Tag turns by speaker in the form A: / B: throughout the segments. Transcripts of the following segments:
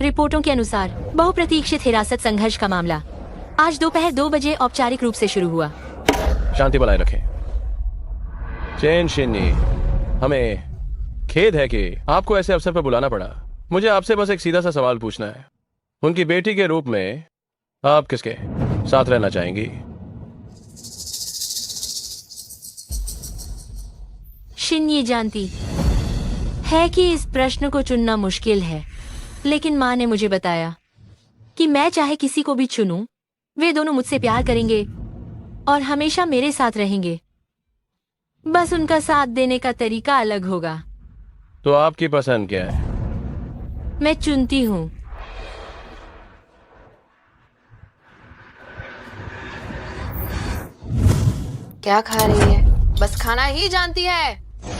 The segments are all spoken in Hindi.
A: रिपोर्टों के अनुसार बहुप्रतीक्षित हिरासत संघर्ष का मामला आज दोपहर 2 बजे औपचारिक रूप से शुरू हुआ।
B: शांति बनाए रखें। चेन शिन्नी, हमें खेद है कि आपको ऐसे अवसर पर बुलाना पड़ा। मुझे आपसे बस एक सीधा सा सवाल पूछना है। उनकी बेटी के रूप में आप किसके साथ रहना चाहेंगी?
A: शिन ये जानती है कि इस प्रश्न को चुनना मुश्किल है, लेकिन माँ ने मुझे बताया कि मैं चाहे किसी को भी चुनूं, वे दोनों मुझसे प्यार करेंगे और हमेशा मेरे साथ रहेंगे। बस उनका साथ देने का तरीका अलग होगा।
B: तो आपकी पसंद क्या है?
A: मैं चुनती हूँ।
C: क्या खा रही है? बस खाना ही जानती है।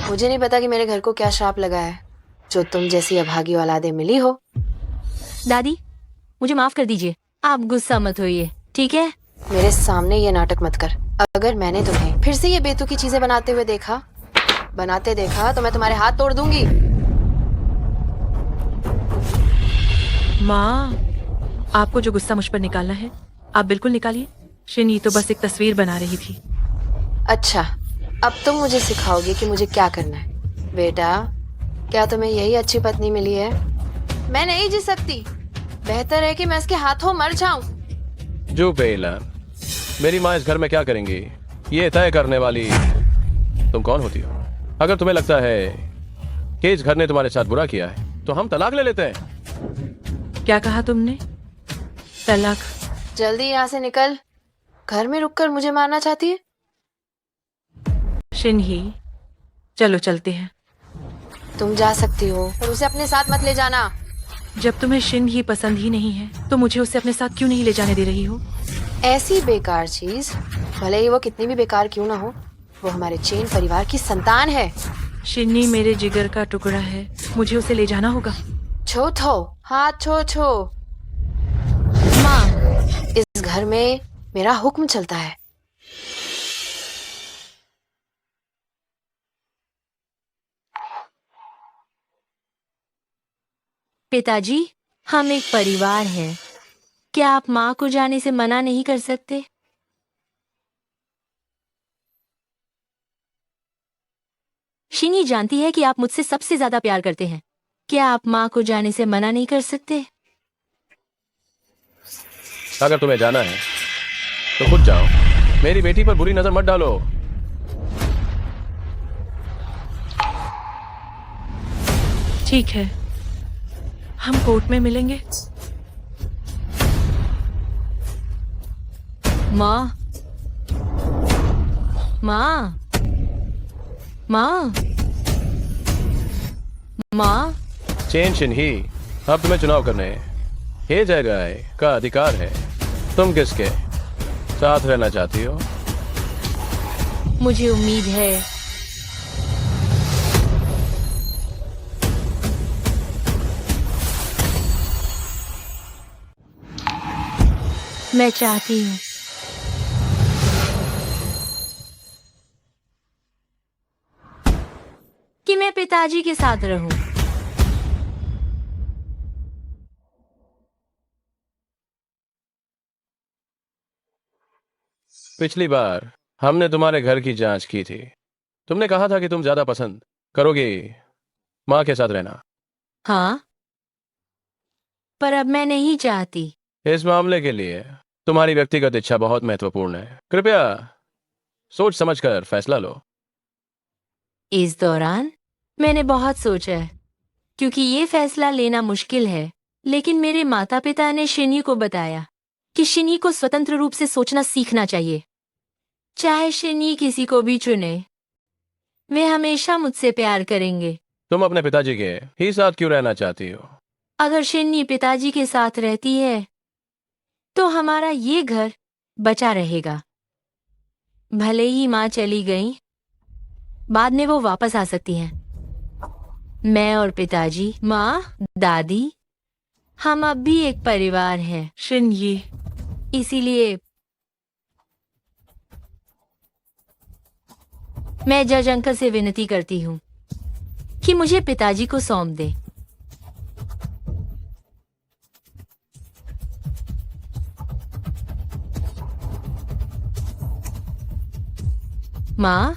C: मुझे नहीं पता कि मेरे घर को क्या श्राप लगा है जो तुम जैसी अभागी औलादे मिली हो।
A: दादी, मुझे माफ कर दीजिए। आप गुस्सा मत होइए, ठीक है?
C: मेरे सामने ये नाटक मत कर। अगर मैंने तुम्हें फिर से ये बेतुकी चीजें बनाते देखा तो मैं तुम्हारे हाथ तोड़ दूंगी।
D: माँ, आपको जो गुस्सा मुझ पर निकालना है आप बिल्कुल निकालिए। शिनी तो बस एक तस्वीर बना रही थी।
C: अच्छा, अब तुम मुझे सिखाओगे कि मुझे क्या करना है। बेटा, क्या तुम्हें यही अच्छी पत्नी मिली है? मैं नहीं जी सकती। बेहतर है कि मैं इसके हाथों मर जाऊं।
B: जो पेला, मेरी माँ इस घर में क्या करेंगी ये तय करने वाली तुम कौन होती हो? अगर तुम्हें लगता है कि इस घर ने तुम्हारे साथ बुरा किया है तो हम तलाक ले लेते हैं।
D: क्या कहा तुमने? तलाक?
C: जल्दी यहाँ से निकल। घर में रुककर मुझे मारना चाहती है?
D: शिनही, चलो चलते हैं।
C: तुम जा सकती हो पर उसे अपने साथ मत ले जाना।
D: जब तुम्हें शिनही पसंद ही नहीं है तो मुझे उसे अपने साथ क्यों नहीं ले जाने दे रही हो?
C: ऐसी बेकार चीज, भले ही वो कितनी भी बेकार क्यों ना हो, वो हमारे चेन परिवार की संतान है।
D: शिन्नी मेरे जिगर का टुकड़ा है, मुझे उसे ले जाना होगा।
C: छो थो, हाथ छो।
A: माँ,
C: इस घर में मेरा हुक्म चलता है।
A: पिताजी, हम एक परिवार हैं। क्या आप माँ को जाने से मना नहीं कर सकते? शिनी जानती है कि आप मुझसे सबसे ज्यादा प्यार करते हैं। क्या आप माँ को जाने से मना नहीं कर सकते?
B: अगर तुम्हें जाना है तो खुद जाओ। मेरी बेटी पर बुरी नजर मत डालो।
D: ठीक है, हम कोर्ट में मिलेंगे।
A: माँ, माँ, माँ, माँ।
B: चेन शिनही, अब तुम्हें चुनाव करने ये जगह का अधिकार है। तुम किसके साथ रहना चाहती हो?
A: मुझे उम्मीद है मैं चाहती हूँ कि मैं पिताजी के साथ रहूं।
B: पिछली बार हमने तुम्हारे घर की जांच की थी। तुमने कहा था कि तुम ज्यादा पसंद करोगी माँ के साथ रहना।
A: हाँ, पर अब मैं नहीं चाहती।
B: इस मामले के लिए तुम्हारी व्यक्तिगत इच्छा बहुत महत्वपूर्ण है। कृपया सोच समझकर फैसला लो।
A: इस दौरान मैंने बहुत सोचा है, क्योंकि ये फैसला लेना मुश्किल है। लेकिन मेरे माता पिता ने शिनी को बताया कि शिनी को स्वतंत्र रूप से सोचना सीखना चाहिए। चाहे शिनी किसी को भी चुने, वे हमेशा मुझसे प्यार करेंगे।
B: तुम अपने पिताजी के ही साथ क्यों रहना चाहती हो?
A: अगर शिनी पिताजी के साथ रहती है तो हमारा ये घर बचा रहेगा। भले ही माँ चली गई, बाद में वो वापस आ सकती हैं। मैं और पिताजी, माँ, दादी, हम अब भी एक परिवार हैं।
D: शिनही,
A: इसीलिए मैं जज अंकल से विनती करती हूँ कि मुझे पिताजी को सौंप दे। माँ,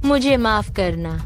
A: मुझे माफ करना।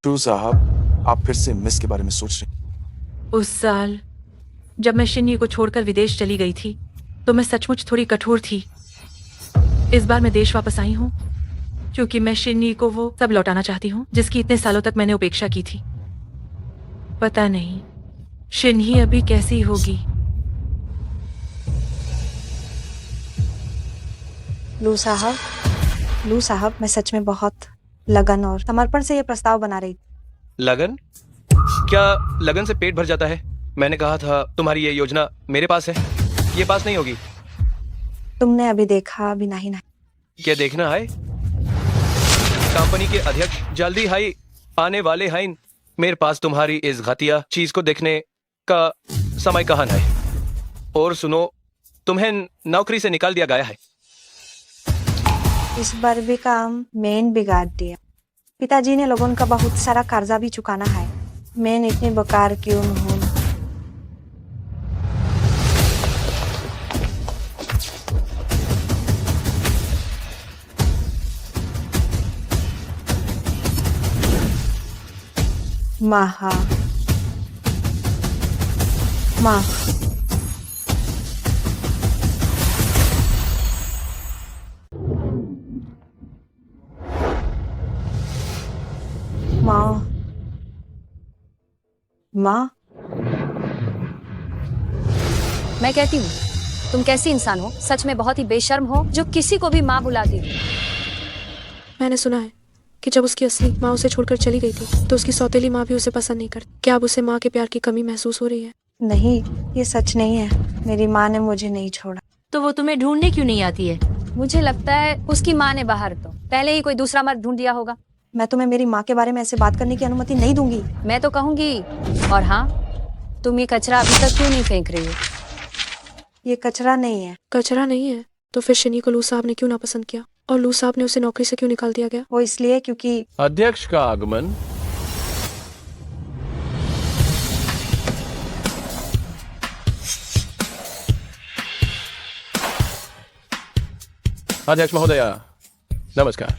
E: शू साहब, आप फिर से मिस के बारे में सोच रहे हैं?
D: उस साल जब मैं शिन्नी को छोड़कर विदेश चली गई थी तो मैं सचमुच थोड़ी कठोर थी। इस बार मैं देश वापस आई हूँ क्योंकि मैं शिन्नी को वो सब लौटाना चाहती हूँ जिसकी इतने सालों तक मैंने उपेक्षा की थी। पता नहीं शिन्नी अभी कैसी होगी।
F: लू साहब, मैं सच में बहुत लगन और समर्पण से ये प्रस्ताव बना रही थी।
G: लगन? क्या लगन से पेट भर जाता है? मैंने कहा था तुम्हारी ये योजना मेरे पास है, ये पास नहीं होगी।
F: तुमने अभी देखा भी नहीं।
G: क्या देखना है? कंपनी के अध्यक्ष जल्दी हाई आने वाले हैं। मेरे पास तुम्हारी इस घटिया चीज को देखने का समय कहाँ है। और सुनो, तुम्हें नौकरी से निकाल दिया गया है।
F: इस बार भी काम मैंने बिगाड़ दिया। पिताजी ने लोगों का बहुत सारा कर्जा भी चुकाना है। मैं इतनी बेकार क्यों हूँ? माँ, माँ,
H: मैं कहती हूँ तुम कैसी इंसान हो, सच में बहुत ही बेशर्म हो जो किसी को भी माँ बुलाती हो।
I: मैंने सुना है कि जब उसकी असली माँ उसे छोड़कर चली गई थी तो उसकी सौतेली माँ भी उसे पसंद नहीं करती। क्या अब उसे माँ के प्यार की कमी महसूस हो रही है?
F: नहीं, ये सच नहीं है। मेरी माँ ने मुझे नहीं छोड़ा।
A: तो वो तुम्हें ढूंढने क्यों नहीं आती है?
H: मुझे लगता है उसकी माँ ने बाहर तो पहले ही कोई दूसरा मर्द ढूंढ दिया होगा।
F: मैं तुम्हें मेरी माँ के बारे में ऐसे बात करने की अनुमति नहीं दूंगी।
H: मैं तो कहूंगी। और हाँ, तुम ये कचरा अभी तक क्यों नहीं फेंक रही हो?
F: ये कचरा नहीं है।
I: कचरा नहीं है तो फिर शनी को लू साहब ने क्यों नापसंद किया और लू साहब ने उसे नौकरी से क्यों निकाल दिया गया?
F: वो इसलिए क्योंकि
B: अध्यक्ष का आगमन। अध्यक्ष महोदया, नमस्कार।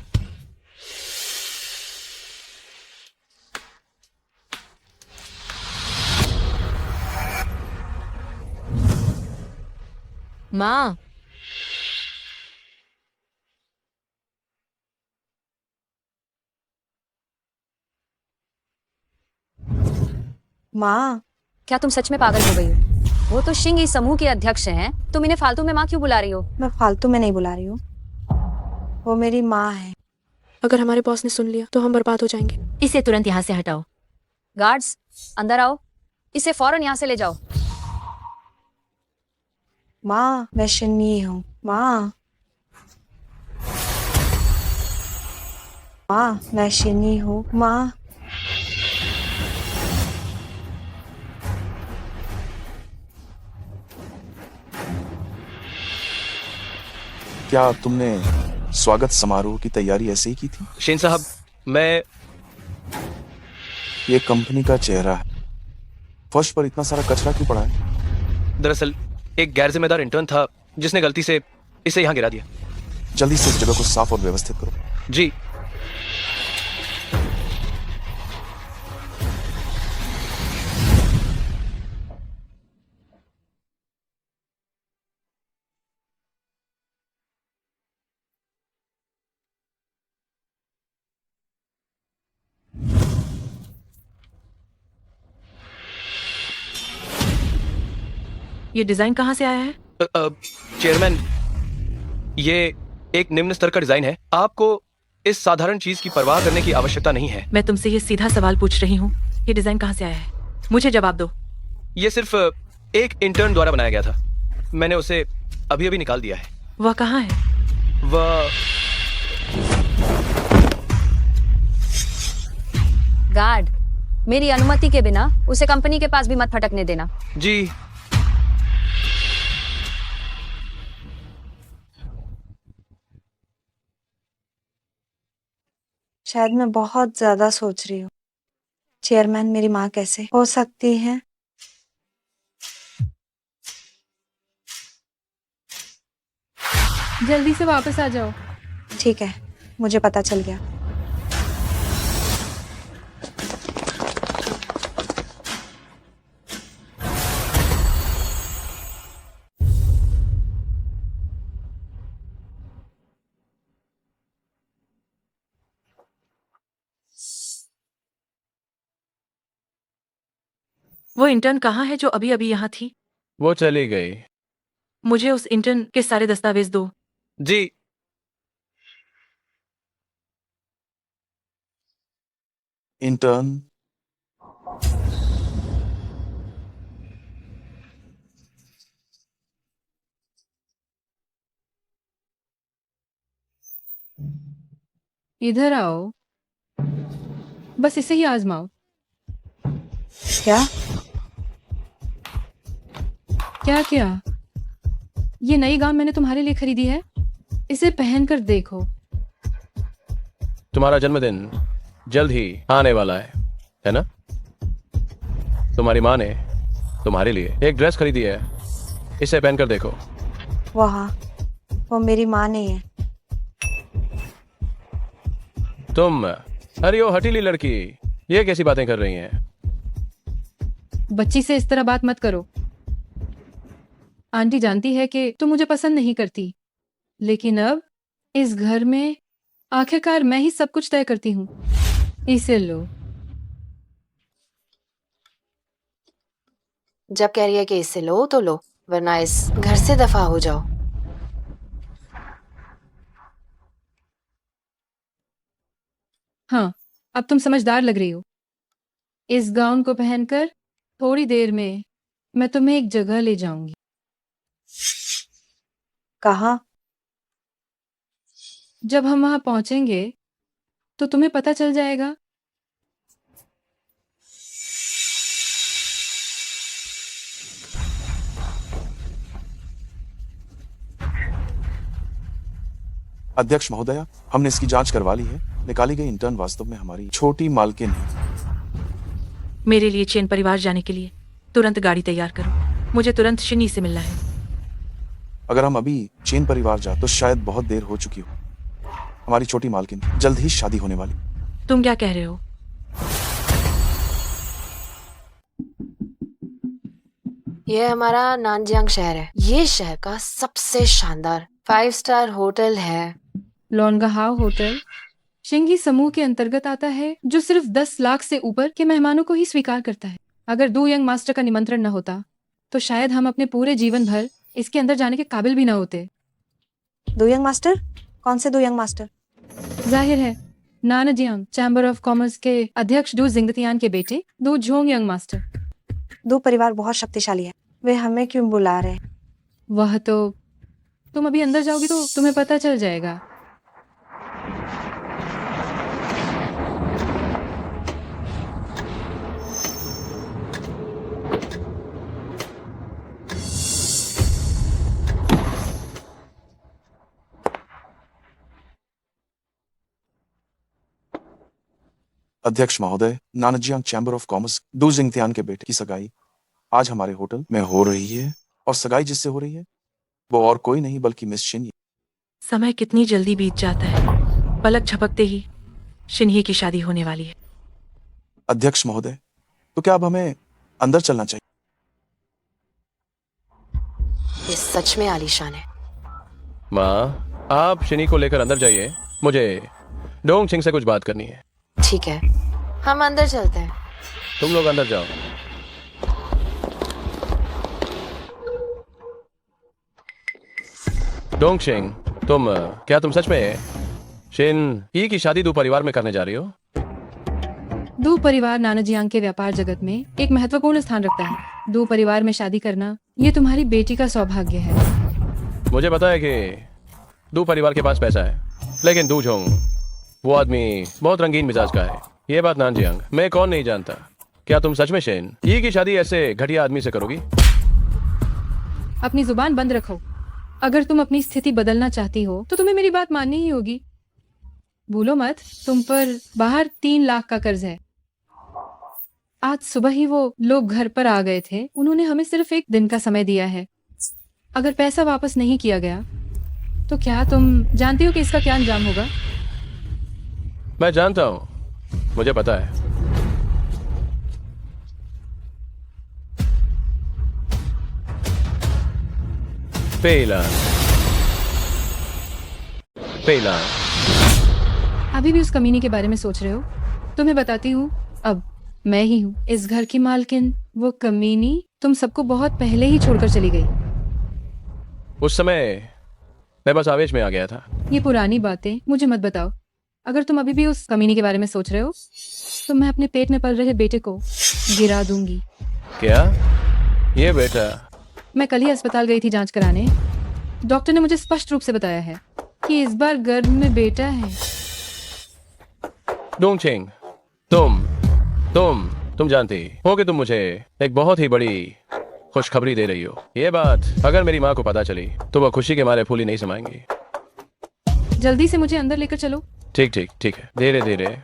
A: माँ,
F: माँ,
H: क्या तुम सच में पागल हो गई हो? वो तो शिंग इस समूह के अध्यक्ष हैं, तुम इन्हें फालतू में माँ क्यों बुला रही हो?
F: मैं फालतू में नहीं बुला रही हूँ। वो मेरी माँ है।
I: अगर हमारे बॉस ने सुन लिया तो हम बर्बाद हो जाएंगे।
A: इसे तुरंत यहाँ से हटाओ।
H: गार्ड्स, अंदर आओ। इसे फौरन यहाँ से ले जाओ।
F: माँ, मैं शन्नी हूँ। माँ, मैं शन्नी हूँ। माँ,
E: क्या तुमने स्वागत समारोह की तैयारी ऐसे ही की थी?
G: शेन साहब, मैं
E: ये कंपनी का चेहरा है। फर्श पर इतना सारा कचरा क्यों पड़ा है?
G: दरअसल एक गैर जिम्मेदार इंटर्न था जिसने गलती से इसे यहाँ गिरा दिया।
E: जल्दी से इस जगह को साफ और व्यवस्थित करो।
G: जी।
D: ये डिजाइन कहाँ से आया है?
G: चेयरमैन, ये एक निम्न स्तर का डिजाइन है। आपको इस साधारण चीज की परवाह करने की आवश्यकता नहीं है।
D: मैं तुमसे ये सीधा सवाल पूछ रही हूँ, ये डिजाइन कहाँ से आया है? मुझे जवाब दो।
G: ये सिर्फ एक इंटर्न द्वारा बनाया गया था। मैंने उसे अभी अभी निकाल दिया है।
D: वह कहाँ है?
G: वह
H: गार्ड, मेरी अनुमति के बिना उसे कंपनी के पास भी मत फटकने देना।
G: जी।
F: शायद मैं बहुत ज्यादा सोच रही हूँ। चेयरमैन मेरी माँ कैसे हो सकती है?
I: जल्दी से वापस आ जाओ।
F: ठीक है, मुझे पता चल गया।
D: वो इंटर्न कहाँ है जो अभी अभी यहाँ थी?
B: वो चली गई।
D: मुझे उस इंटर्न के सारे दस्तावेज दो।
G: जी।
E: इंटर्न,
I: इधर आओ, बस इसे ही आजमाओ।
F: क्या?
I: क्या क्या? ये नई गाउन मैंने तुम्हारे लिए खरीदी है, इसे पहनकर देखो।
B: तुम्हारा जन्मदिन जल्द ही आने वाला है ना? तुम्हारी माँ ने तुम्हारे लिए एक ड्रेस खरीदी है, इसे पहनकर देखो।
F: वहाँ वो मेरी माँ नहीं है।
B: तुम, अरे ओ हटीली लड़की, ये कैसी बातें कर रही हैं?
I: बच्ची से इस तरह बात मत करो। आंटी जानती है कि तुम मुझे पसंद नहीं करती, लेकिन अब इस घर में आखिरकार मैं ही सब कुछ तय करती हूँ। इसे लो।
C: जब कह रही है कि इससे लो तो लो, वरना इस घर से दफा हो जाओ।
I: हाँ, अब तुम समझदार लग रही हो। इस गाउन को पहनकर थोड़ी देर में मैं तुम्हें एक जगह ले जाऊंगी।
F: कहाँ?
I: जब हम वहां पहुंचेंगे तो तुम्हें पता चल जाएगा।
E: अध्यक्ष महोदया, हमने इसकी जांच करवा ली है। निकाली गई इंटर्न वास्तव में हमारी छोटी मालकिन है।
D: मेरे लिए चेन परिवार जाने के लिए तुरंत गाड़ी तैयार करो। मुझे तुरंत शिनी से मिलना है।
E: अगर हम अभी चेन परिवार जा तो शायद बहुत देर हो चुकी हो। हमारी छोटी मालकिन की जल्द ही शादी होने वाली।
D: तुम क्या कह रहे हो?
C: ये हमारा नानजियांग शहर है। ये शहर का सबसे शानदार 5 स्टार होटल है।
I: लोनगाहाव होटल शिंगी समूह के अंतर्गत आता है, जो सिर्फ 10 लाख से ऊपर के मेहमानों को ही स्वीकार करता है। अगर दो यंग मास्टर का निमंत्रण न होता तो शायद हम अपने पूरे जीवन भर इसके अंदर जाने के काबिल भी न होते।
F: दो यंग मास्टर? कौन से दो यंग मास्टर?
I: जाहिर है नानाजियांग चैम्बर ऑफ कॉमर्स के अध्यक्ष डू जिंगतियान के बेटे दो झोंग यंग मास्टर।
F: दो परिवार बहुत शक्तिशाली है। वे हमें क्यों बुला रहे हैं?
I: वह तो तुम अभी अंदर जाओगी तो तुम्हें पता चल जाएगा।
E: अध्यक्ष महोदय, नानजियांग चैम्बर ऑफ कॉमर्स दू जिंगतियान के बेटे की सगाई आज हमारे होटल में हो रही है। और सगाई जिससे हो रही है वो और कोई नहीं बल्कि मिस शिन्ही।
D: समय कितनी जल्दी बीत जाता है। पलक झपकते ही शिन्ही की शादी होने वाली है।
E: अध्यक्ष महोदय, तो क्या अब हमें अंदर चलना चाहिए?
C: ये सच में आलीशान है।
B: माँ, आप शिनी को लेकर अंदर जाइए। मुझे डोंग छिंग से कुछ बात करनी है।
C: ठीक है, हम अंदर चलते हैं।
B: तुम लोग अंदर जाओ। डोंग छिंग, क्या तुम सच में शिन ई की शादी दो परिवार में करने जा रही हो?
I: दू परिवार नानाजियांग के व्यापार जगत में एक महत्वपूर्ण स्थान रखता है। दू परिवार में शादी करना ये तुम्हारी बेटी का सौभाग्य है।
B: मुझे पता है कि दू परिवार के पास पैसा है, लेकिन दू झोंग वो आदमी बहुत रंगीन मिजाज का है। ये बात नानजियांग मैं कौन नहीं जानता। क्या तुम सच में शेन ये की शादी ऐसे घटिया आदमी से करोगी?
I: अपनी जुबान बंद रखो। अगर तुम अपनी स्थिति बदलना चाहती हो तो तुम्हें मेरी बात माननी ही होगी। भूलो मत, तुम पर बाहर 3 लाख का कर्ज है। आज सुबह ही वो लोग घर पर आ गए थे। उन्होंने हमें सिर्फ 1 दिन का समय दिया है। अगर पैसा वापस नहीं किया गया तो क्या तुम जानती हो कि इसका क्या अंजाम होगा?
B: मैं जानता हूँ, मुझे पता है। पेला पेला
I: अभी भी उस कमीनी के बारे में सोच रहे हो? तुम्हें बताती हूँ, अब मैं ही हूँ इस घर की मालकिन। वो कमीनी तुम सबको बहुत पहले ही छोड़कर चली गई।
B: उस समय मैं बस आवेश में आ गया था।
I: ये पुरानी बातें मुझे मत बताओ। अगर तुम अभी भी उस कमीनी के बारे में सोच रहे हो तो मैं अपने पेट में पल रहे बेटे को गिरा दूंगी।
B: क्या ये बेटा?
I: मैं कल ही अस्पताल गई थी जांच कराने। डॉक्टर ने मुझे स्पष्ट रूप से बताया है कि इस बार गर्भ में बेटा है।
B: डोंगचेंग, तुम जानती हो कि तुम मुझे एक बहुत ही बड़ी खुशखबरी दे रही हो। ये बात अगर मेरी माँ को पता चली तो वह खुशी के मारे फूली नहीं समाएंगी।
I: जल्दी से मुझे अंदर लेकर चलो।
B: ठीक ठीक ठीक है, धीरे धीरे।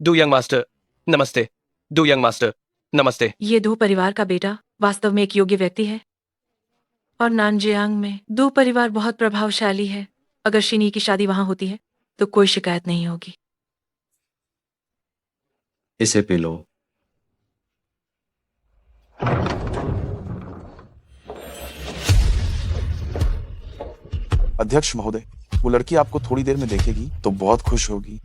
G: डू यंग मास्टर नमस्ते। डू यंग मास्टर नमस्ते।
D: ये दो परिवार का बेटा वास्तव में एक योग्य व्यक्ति है और नानजियांग में दो परिवार बहुत प्रभावशाली है। अगर शिनी की शादी वहां होती है तो कोई शिकायत नहीं होगी।
J: इसे पी लो।
E: अध्यक्ष महोदय, वो लड़की आपको थोड़ी देर में देखेगी तो बहुत खुश होगी।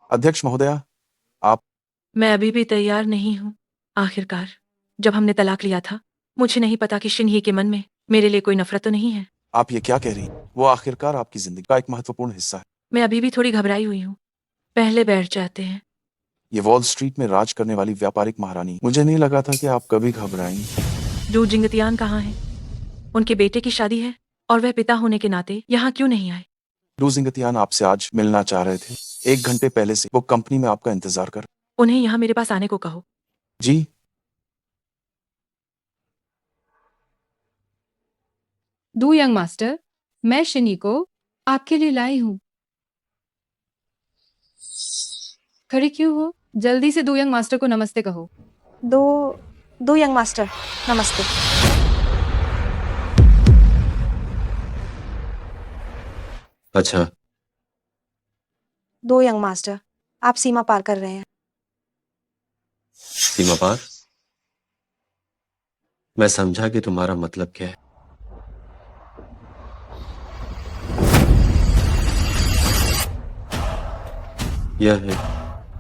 E: अध्यक्ष महोदया, आप
D: मैं अभी भी तैयार नहीं हूँ। आखिरकार जब हमने तलाक लिया था मुझे नहीं पता कि शिनही के मन में मेरे लिए कोई नफरत तो नहीं है।
E: आप ये क्या कह रही हैं? वो आखिरकार आपकी जिंदगी का एक महत्वपूर्ण हिस्सा है।
D: मैं अभी भी थोड़ी घबराई हुई हूँ। पहले बैठ जाते हैं।
E: ये वॉल स्ट्रीट में राज करने वाली व्यापारिक महारानी, मुझे नहीं लगा था कि आप कभी घबराएंगी।
D: डू जिंगतियान कहाँ है? उनके बेटे की शादी है और वह पिता होने के नाते यहाँ क्यों नहीं आए?
E: डू जिंगतियान आपसे आज मिलना चाह रहे थे। 1 घंटे पहले से वो कंपनी में आपका इंतजार कर।
D: उन्हें यहाँ मेरे पास आने को कहो।
E: जी।
I: डू यंग मास्टर, मैं शिनी को आपके लिए लाई हूँ। खड़ी क्यों हो? जल्दी से डू यंग मास्टर को नमस्ते कहो।
F: दो यंग मास्टर, नमस्ते।
J: अच्छा,
F: 2 यंग मास्टर, आप सीमा पार कर रहे हैं।
J: सीमा पार? मैं समझा कि तुम्हारा मतलब क्या है। यह है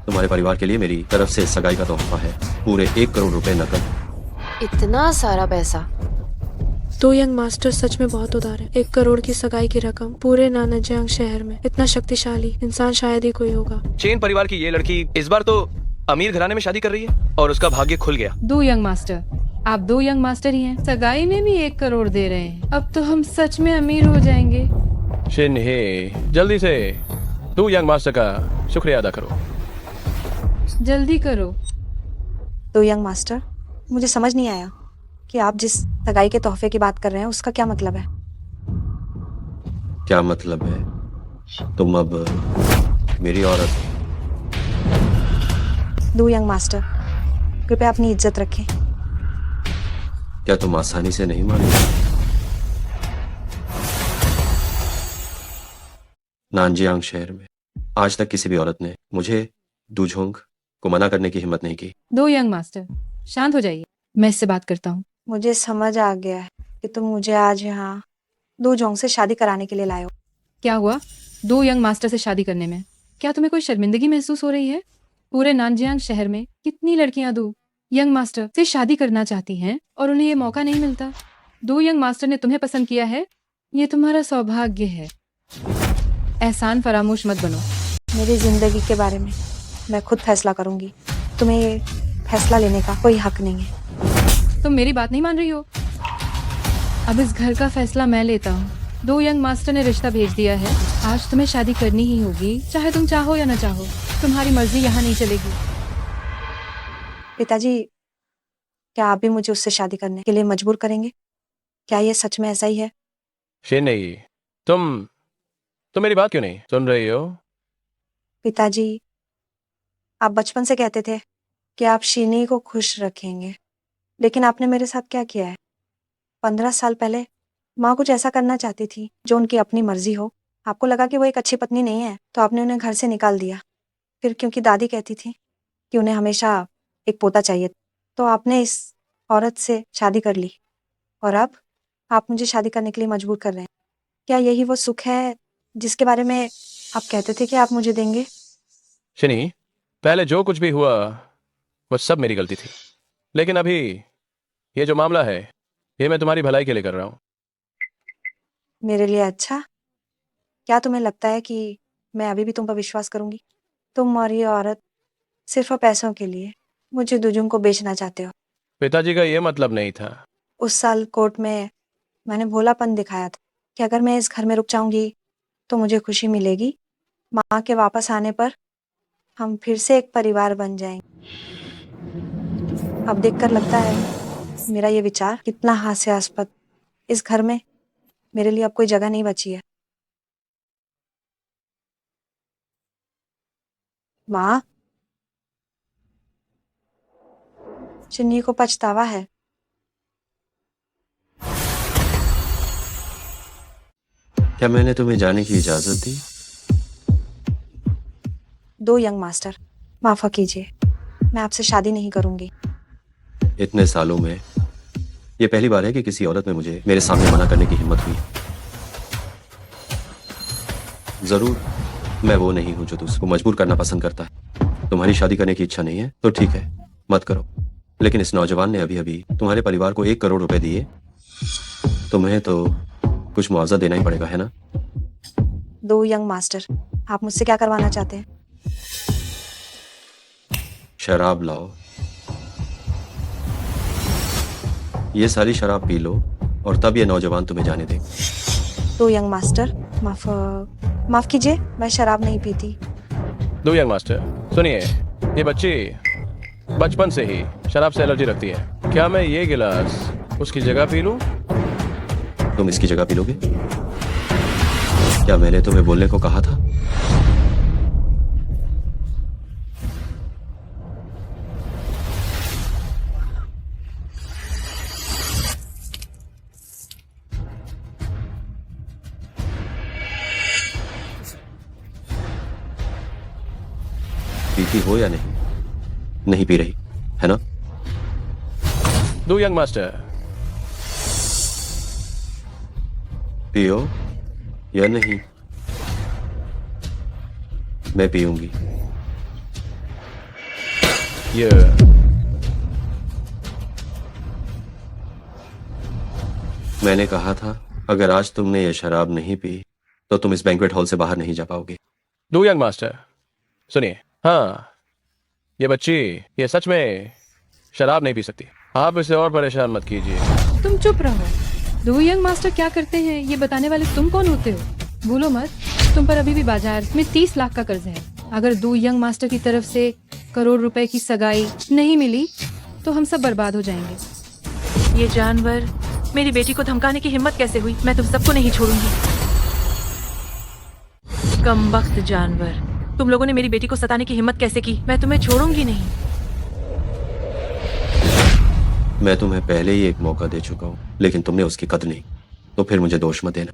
J: तुम्हारे परिवार के लिए मेरी तरफ से सगाई का तोहफा है। पूरे 1 करोड़ रुपए नकद।
C: इतना सारा पैसा?
K: दो यंग मास्टर सच में बहुत उदार है। 1 करोड़ की सगाई की रकम पूरे नानाजियांग शहर में। इतना शक्तिशाली इंसान शायद ही कोई होगा।
G: चेन परिवार की ये लड़की इस बार तो अमीर घराने में शादी कर रही है और उसका भाग्य खुल गया।
I: डू यंग मास्टर, आप 2 यंग मास्टर ही हैं। सगाई में भी 1 करोड़ दे रहे हैं। अब तो हम सच में अमीर हो जाएंगे।
B: शिनही, जल्दी से डू यंग मास्टर का शुक्रिया अदा करो।
I: जल्दी करो।
F: 2 यंग मास्टर, मुझे समझ नहीं आया कि आप जिस सगाई के तोहफे की बात कर रहे हैं उसका क्या मतलब है।
J: क्या मतलब है? तुम अब मेरी औरत।
F: 2 यंग मास्टर, कृपया अपनी इज्जत रखें।
J: क्या तुम आसानी से नहीं मानोगे? नानजियांग शहर में आज तक किसी भी औरत ने मुझे दूझोंग को मना करने की हिम्मत नहीं की।
I: 2 यंग मास्टर, शांत हो जाइए। मैं इससे बात करता हूँ।
F: मुझे समझ आ गया है। कि तुम मुझे आज यहाँ दो जोंग से शादी कराने के लिए लाए हो।
I: क्या हुआ 2 यंग मास्टर से शादी करने में? क्या तुम्हें कोई शर्मिंदगी महसूस हो रही है? पूरे नानजियांग शहर में कितनी लड़कियां 2 यंग मास्टर से शादी करना चाहती हैं और उन्हें ये मौका नहीं मिलता। 2 यंग मास्टर ने तुम्हें पसंद किया है, ये तुम्हारा सौभाग्य है। एहसान फरामोश मत बनो।
F: मेरी जिंदगी के बारे में मैं खुद फैसला करूंगी। तुम्हें ये फैसला लेने का कोई हक नहीं है।
I: तुम मेरी बात नहीं मान रही हो। अब इस घर का फैसला मैं लेता हूँ। 2 यंग मास्टर ने रिश्ता भेज दिया है। आज तुम्हें शादी करनी ही होगी, चाहे तुम चाहो या ना चाहो। तुम्हारी मर्जी यहाँ नहीं चलेगी।
F: पिताजी, क्या आप भी मुझे उससे शादी करने के लिए मजबूर करेंगे? क्या ये सच में ऐसा ही है?
B: शिनी, तुम मेरी बात क्यों नहीं सुन रही हो?
F: पिताजी, आप बचपन से कहते थे कि आप शीनी को खुश रखेंगे, लेकिन आपने मेरे साथ क्या किया है? 15 साल पहले माँ कुछ ऐसा करना चाहती थी जो उनकी अपनी मर्जी हो। आपको लगा कि वो एक अच्छी पत्नी नहीं है, तो आपने उन्हें घर से निकाल दिया। फिर क्योंकि दादी कहती थी कि उन्हें हमेशा एक पोता चाहिए, तो आपने इस औरत से शादी कर ली और अब आप मुझे शादी करने के लिए मजबूर कर रहे हैं। क्या यही वो सुख है जिसके बारे में आप कहते थे कि आप मुझे देंगे?
B: शिनी, पहले जो कुछ भी हुआ वो सब मेरी गलती थी, लेकिन अभी ये जो मामला है ये मैं तुम्हारी भलाई के लिए कर रहा हूँ।
F: मेरे लिए अच्छा? क्या तुम्हें लगता है कि मैं अभी भी तुम पर विश्वास करूंगी? तुम और ये औरत सिर्फ पैसों के लिए मुझे दुजुंग को बेचना चाहते हो।
B: पिताजी का ये मतलब नहीं था।
F: उस साल कोर्ट में मैंने भोलापन दिखाया था कि अगर मैं इस घर में रुक जाऊंगी तो मुझे खुशी मिलेगी। माँ के वापस आने पर हम फिर से एक परिवार बन जाएंगे। अब देखकर लगता है मेरा ये विचार कितना हास्यास्पद। इस घर में मेरे लिए अब कोई जगह नहीं बची है। माँ, चिन्नी को पछतावा है।
J: क्या मैंने तुम्हें जाने की इजाजत दी?
F: 2 यंग मास्टर, माफ कीजिए, मैं आपसे शादी नहीं करूंगी।
J: इतने सालों में ये पहली बार है कि किसी औरत में मुझे मेरे सामने मना करने की हिम्मत हुई। जरूर मैं वो नहीं हूं जो तुझको मजबूर करना पसंद करता है। तुम्हारी शादी करने की इच्छा नहीं है तो ठीक है, मत करो। लेकिन इस नौजवान ने अभी अभी तुम्हारे परिवार को 1 करोड़ रुपए दिए, तुम्हें तो कुछ मुआवजा देना ही पड़ेगा, है ना?
F: 2 यंग मास्टर, आप मुझसे क्या करवाना चाहते हैं?
J: शराब लाओ। ये सारी शराब पी लो और तब ये नौजवान तुम्हें जाने दे।
F: 2 यंग मास्टर, माफ कीजिए, मैं शराब नहीं पीती।
B: 2 यंग मास्टर, सुनिए, ये बच्ची बचपन से ही शराब से एलर्जी रखती है। क्या मैं ये गिलास उसकी जगह पी लूं?
J: तुम इसकी जगह पी लोगे? क्या मैंने तुम्हें बोलने को कहा था? पीती हो या नहीं? नहीं पी रही, है ना?
B: 2 यंग मास्टर,
J: पियो या नहीं? मैं पीऊंगी।
B: ये
J: मैंने कहा था अगर आज तुमने ये शराब नहीं पी तो तुम इस बैंक्वेट हॉल से बाहर नहीं जा पाओगे।
B: 2 यंग मास्टर, सुनिए, हाँ, ये बच्ची ये सच में शराब नहीं पी सकती। आप इसे और परेशान मत कीजिए।
I: तुम चुप रहो। 2 यंग मास्टर क्या करते हैं ये बताने वाले तुम कौन होते हो? भूलो मत, तुम पर अभी भी बाजार में 30 लाख का कर्ज है। अगर 2 यंग मास्टर की तरफ से 1 करोड़ रुपए की सगाई नहीं मिली तो हम सब बर्बाद हो जाएंगे।
D: ये जानवर, मेरी बेटी को धमकाने की हिम्मत कैसे हुई? मैं तुम सबको नहीं छोड़ूंगी। कमबख्त जानवर, तुम लोगों ने मेरी बेटी को सताने की हिम्मत कैसे की? मैं तुम्हें छोड़ूंगी नहीं।
J: मैं तुम्हें पहले ही एक मौका दे चुका हूं, लेकिन तुमने उसकी कदर नहीं, तो फिर मुझे दोष मत देना।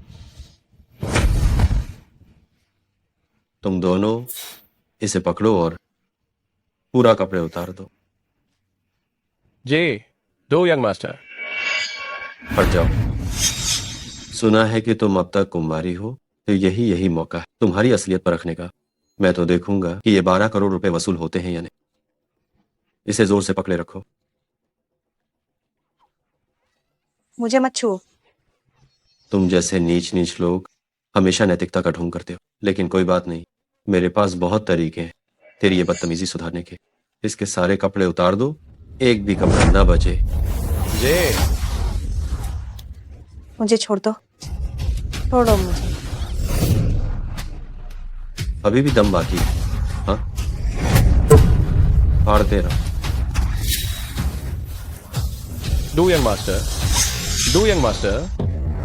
J: तुम दोनों इसे पकड़ो और पूरा कपड़े उतार दो।
B: जी, 2 यंग मास्टर।
J: हट जाओ। सुना है कि तुम अब तक कुंवारी हो, तो यही मौका है तुम्हारी असलियत परखने का। मैं तो देखूंगा कि ये 12 करोड़ रुपए वसूल होते हैं या नहीं। इसे जोर से पकड़े रखो।
F: मुझे मत छुओ।
J: तुम जैसे नीच लोग हमेशा नैतिकता का ढोंग करते हो, लेकिन कोई बात नहीं, मेरे पास बहुत तरीके हैं तेरी ये बदतमीजी सुधारने के। इसके सारे कपड़े उतार दो, एक भी कपड़ा ना बचे।
B: जे
F: मुझे छोड़ दो, छोड़ो मुझे।
J: अभी भी दम बाकी है? हाँ, फाड़ते रहो।
B: डू यंग मास्टर,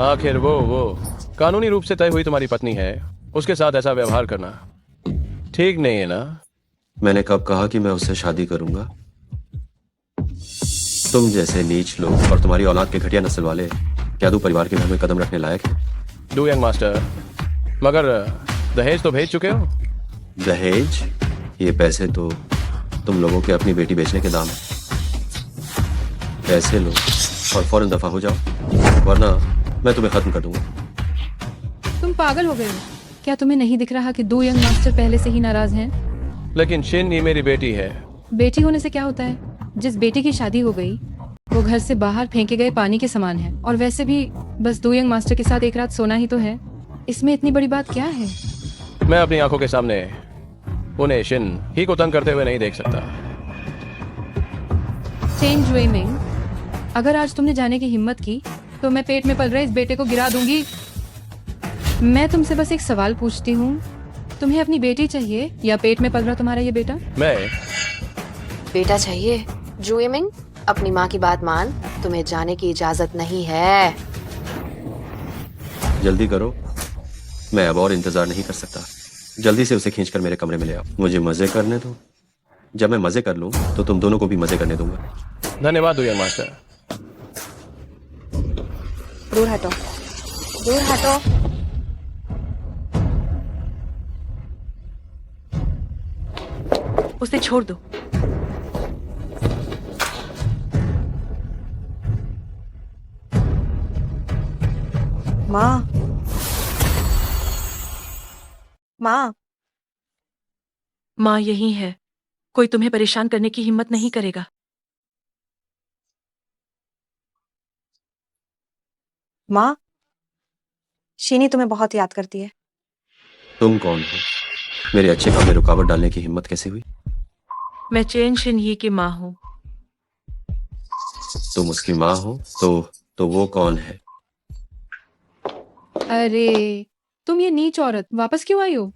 B: आखिर वो कानूनी रूप से तय हुई तुम्हारी पत्नी है, उसके साथ ऐसा व्यवहार करना ठीक नहीं है ना?
J: मैंने कब कहा कि मैं उससे शादी करूंगा? तुम जैसे नीच लोग और तुम्हारी औलाद के घटिया नस्ल वाले क्या परिवार के घर में कदम रखने लायक है?
B: डू यंग मास्टर, मगर दहेज तो भेज चुके हो।
J: दहेज? ये पैसे तो तुम लोगों के अपनी बेटी बेचने के दाम है। पैसे लो और फौरन दफा हो जाओ, वरना मैं तुम्हें खत्म कर दूंगा।
I: तुम पागल हो गए हो क्या? तुम्हें नहीं दिख रहा कि दो यंग मास्टर पहले से ही नाराज हैं?
B: लेकिन शिन ये मेरी बेटी है।
I: बेटी होने से क्या होता है? जिस बेटी की शादी हो गई वो घर से बाहर फेंके गए पानी के समान है। और वैसे भी बस दो यंग मास्टर के साथ एक रात सोना ही तो है, इसमें इतनी बड़ी बात क्या है?
B: मैं अपनी आंखों के सामने उन्हें शिन ही को तंग करते हुए नहीं देख सकता।
I: चेंज वेमिंग, अगर आज तुमने जाने की हिम्मत की तो मैं पेट में पल रहे इस बेटे को गिरा दूंगी। मैं तुमसे बस एक सवाल पूछती हूँ, तुम्हें अपनी बेटी चाहिए या पेट में पल रहा तुम्हारा ये बेटा?
B: मैं
C: बेटा चाहिए। जुएमिंग, अपनी माँ की बात मान, तुम्हें जाने की इजाजत नहीं है।
J: जल्दी करो, मैं अब और इंतजार नहीं कर सकता। जल्दी से उसे खींचकर मेरे कमरे में ले आओ। मुझे मजे करने दो, जब मैं मजे कर लूं तो तुम दोनों को भी मजे करने दूंगा।
B: धन्यवाद डू यंग मास्टर।
F: दूर हटो, दूर हटो।
D: उसे छोड़ दो।
F: माँ, माँ,
D: माँ यही है, कोई तुम्हें परेशान करने की हिम्मत नहीं करेगा।
F: माँ, शीनी तुम्हें बहुत याद करती है।
J: तुम कौन हो? मेरे अच्छे काम में रुकावट डालने की हिम्मत कैसे हुई?
D: मैं चेन शिनही की माँ हूँ।
J: तुम उसकी माँ हो तो वो कौन है?
I: अरे तुम ये नीच औरत वापस क्यों आई हो?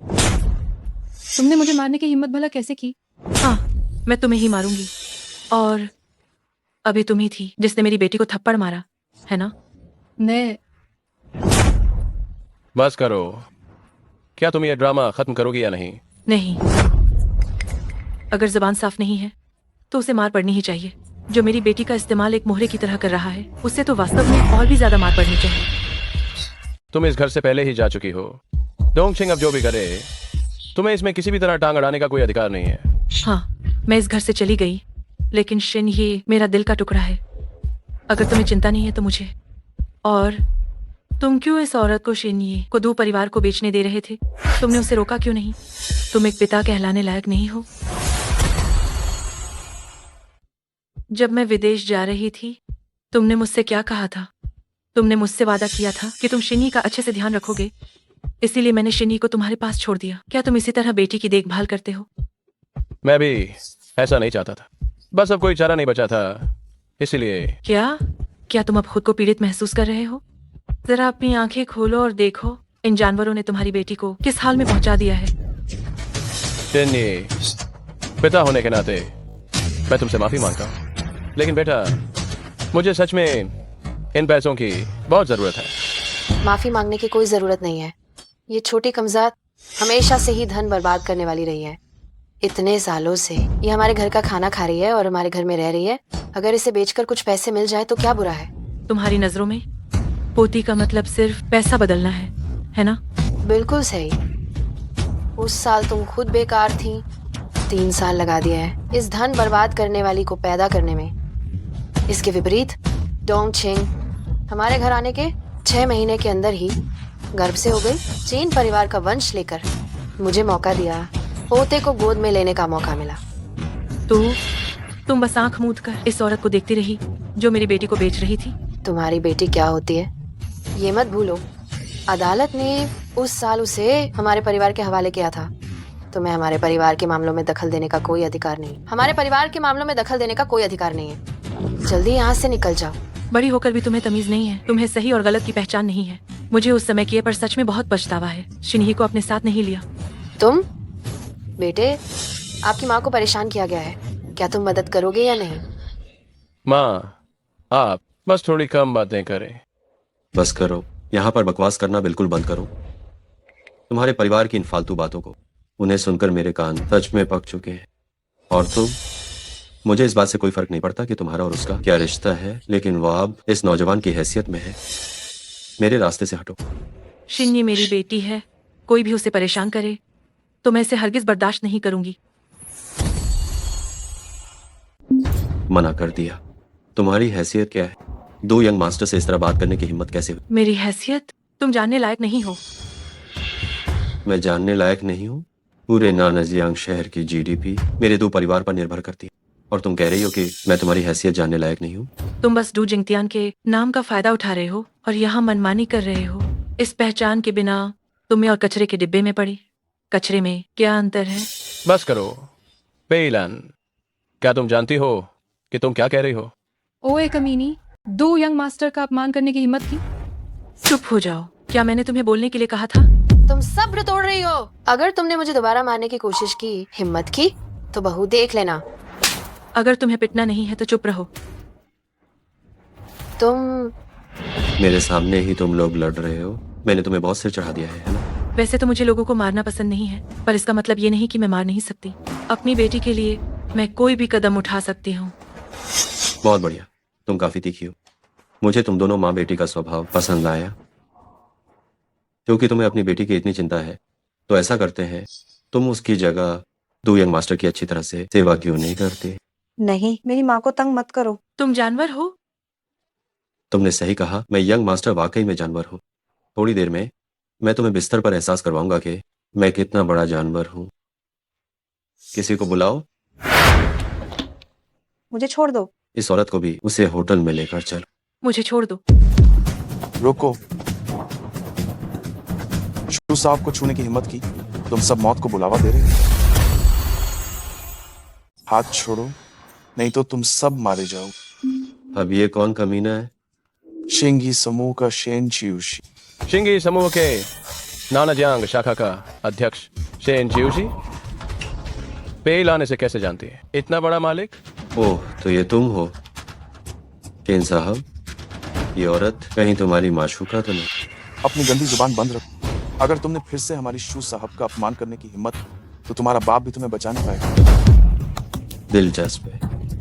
I: तुमने मुझे मारने की हिम्मत भला कैसे की?
D: हाँ, मैं तुम्हें ही मारूंगी। और अभी तुम ही थी जिसने मेरी बेटी को थप्पड़ मारा, है ना?
I: मैं
B: बस करो। क्या तुम ये ड्रामा खत्म करोगी या नहीं?
D: नहीं, अगर जबान साफ नहीं है तो उसे मार पड़नी ही चाहिए। जो मेरी बेटी का इस्तेमाल एक मोहरे की तरह कर रहा है, उससे तो वास्तव में और भी ज्यादा मार पड़नी चाहिए।
B: तुम इस घर से पहले ही जा चुकी हो। डोंगछिंग अब जो भी करे, तुम्हें इसमें किसी भी तरह टांग अड़ाने का कोई अधिकार नहीं है।
D: हाँ, मैं इस घर से चली गई, लेकिन शिन ये मेरा दिल का टुकड़ा है। अगर तुम्हें चिंता नहीं है तो मुझे। और तुम क्यों इस औरत को शिनये को दो परिवार को बेचने दे रहे थे? तुमने उसे रोका क्यों नहीं? तुम एक पिता कहलाने लायक नहीं हो। जब मैं विदेश जा रही थी, तुमने मुझसे क्या कहा था? तुमने मुझसे वादा किया था कि तुम शिनी का अच्छे से ध्यान रखोगे, इसीलिए मैंने शिनी को तुम्हारे पास छोड़ दिया। क्या तुम इसी तरह बेटी की देखभाल करते हो?
B: मैं भी ऐसा नहीं चाहता था, बस अब कोई चारा नहीं बचा था, इसीलिए।
D: क्या तुम अब खुद को पीड़ित महसूस कर रहे हो? जरा अपनी आंखें खोलो और देखो, इन जानवरों ने तुम्हारी बेटी को किस हाल में पहुंचा दिया है।
B: शिन्नी, पिता होने के नाते मैं तुमसे माफी मांगता हूँ, लेकिन बेटा मुझे सच में इन पैसों की बहुत जरूरत है।
C: माफी मांगने की कोई जरूरत नहीं है। ये छोटी कमजात हमेशा से ही धन बर्बाद करने वाली रही है। इतने सालों से ये हमारे घर का खाना खा रही है और हमारे घर में रह रही है। अगर इसे बेचकर कुछ पैसे मिल जाए तो क्या बुरा है?
D: तुम्हारी नजरों में पोती का मतलब सिर्फ पैसा बदलना है ना?
C: बिल्कुल सही। उस साल तुम खुद बेकार थी, 3 साल लगा दिया है इस धन बर्बाद करने वाली को पैदा करने में। इसके विपरीत डोंगछिंग हमारे घर आने के 6 महीने के अंदर ही गर्भ से हो गई। चीन परिवार का वंश लेकर मुझे मौका दिया, पोते को गोद में लेने का मौका मिला।
D: तो तुम बस आंख मूंद कर इस औरत को देखती रही जो मेरी बेटी को बेच रही थी।
C: तुम्हारी बेटी क्या होती है ये मत भूलो। अदालत ने उस साल उसे हमारे परिवार के हवाले किया था। तुम्हें हमारे परिवार के मामलों में दखल देने का कोई अधिकार नहीं। हमारे परिवार के मामलों में दखल देने का कोई अधिकार नहीं है। जल्दी यहाँ से निकल जाओ।
D: बड़ी होकर भी तुम्हें तमीज नहीं है, तुम्हें सही और गलत की पहचान नहीं है। मुझे उस समय किए पर सच में बहुत पछतावा है। शिन्ही को अपने साथ नहीं लिया।
C: तुम बेटे, आपकी माँ को परेशान किया गया है, क्या तुम मदद करोगे या नहीं?
B: माँ, आप बस थोड़ी कम बातें करें।
J: बस करो, यहाँ पर बकवास करना बिल्कुल बंद करो। तुम्हारे परिवार की इन फालतू बातों को उन्हें सुनकर मेरे कान सच में पक चुके हैं। और तुम, मुझे इस बात से कोई फर्क नहीं पड़ता कि तुम्हारा और उसका क्या रिश्ता है, लेकिन वो अब इस नौजवान की हैसियत में है। मेरे रास्ते से हटो।
D: शिन्नी मेरी बेटी है, कोई भी उसे परेशान करे तो मैं इसे हरगिज बर्दाश्त नहीं करूंगी।
J: मना कर दिया। तुम्हारी हैसियत क्या है? 2 यंग मास्टर से इस तरह बात करने की हिम्मत कैसे हुई?
D: मेरी हैसियत तुम जानने लायक नहीं हो।
J: मैं जानने लायक नहीं हूँ? पूरे नानजियांग शहर की जीडीपी मेरे 2 परिवार पर निर्भर करती है, और तुम कह रही हो कि मैं तुम्हारी हैसियत जानने लायक नहीं हूँ?
D: तुम बस डू जिंगतियान के नाम का फायदा उठा रहे हो और यहाँ मनमानी कर रहे हो। इस पहचान के बिना तुम्हें और कचरे के डिब्बे में पड़ी। कचरे में क्या अंतर है?
B: बस करो पेइलान, क्या तुम जानती हो कि तुम क्या कह रही हो?
I: ओए कमीनी, 2 यंग मास्टर का अपमान करने की हिम्मत की?
D: चुप हो जाओ। क्या मैंने तुम्हें बोलने के लिए कहा था?
C: तुम सब्र तोड़ रही हो। अगर तुमने मुझे दोबारा मारने की कोशिश की, हिम्मत की, तो बहू देख लेना।
D: अगर तुम्हें पिटना नहीं है तो चुप रहो।
C: तुम
J: मेरे सामने ही तुम लोग लड़ रहे हो। मैंने तुम्हें बहुत सिर चढ़ा दिया है ना?
D: वैसे तो मुझे लोगों को मारना पसंद नहीं है, पर इसका मतलब ये नहीं कि मैं मार नहीं सकती। अपनी बेटी के लिए मैं कोई भी कदम उठा सकती हूँ।
J: बहुत बढ़िया, तुम काफी तीखी हो। मुझे तुम दोनों माँ बेटी का स्वभाव पसंद आया। क्योंकि तुम्हें अपनी बेटी की इतनी चिंता है, तो ऐसा करते हैं, तुम उसकी जगह 2 यंग मास्टर की अच्छी तरह से सेवा क्यों नहीं करते?
F: नहीं, मेरी माँ को तंग मत करो।
D: तुम जानवर हो।
J: तुमने सही कहा, मैं यंग मास्टर वाकई में जानवर हूँ। थोड़ी देर में मैं तुम्हें बिस्तर पर एहसास करवाऊंगा कि मैं कितना बड़ा जानवर हूँ। किसी को बुलाओ।
F: मुझे छोड़ दो।
J: इस औरत को भी उसे होटल में लेकर चलो।
D: मुझे छोड़ दो।
E: रोको। शू साहब को छूने की हिम्मत की, तुम सब मौत को बुलावा दे रहे हो। हाथ छोड़ो, नहीं तो तुम सब मारे जाओ।
J: अब ये कौन कमीना है?
E: शिंगी समूह का शेन चियूशी।
B: शिंगी समूह के नानाजियांग शाखा का अध्यक्ष शेन चियूशी। पेइलान इसे कैसे जानती है? इतना बड़ा मालिक।
J: ओह, तो ये तुम हो शेन साहब। ये औरत कहीं तुम्हारी माशूका तो नहीं?
E: अपनी गंदी जुबान बंद रखो। अगर तुमने फिर से हमारी शू साहब का अपमान करने की हिम्मत, तो तुम्हारा बाप भी तुम्हें बचा नहीं पाएगा।
J: दिलचस्प है।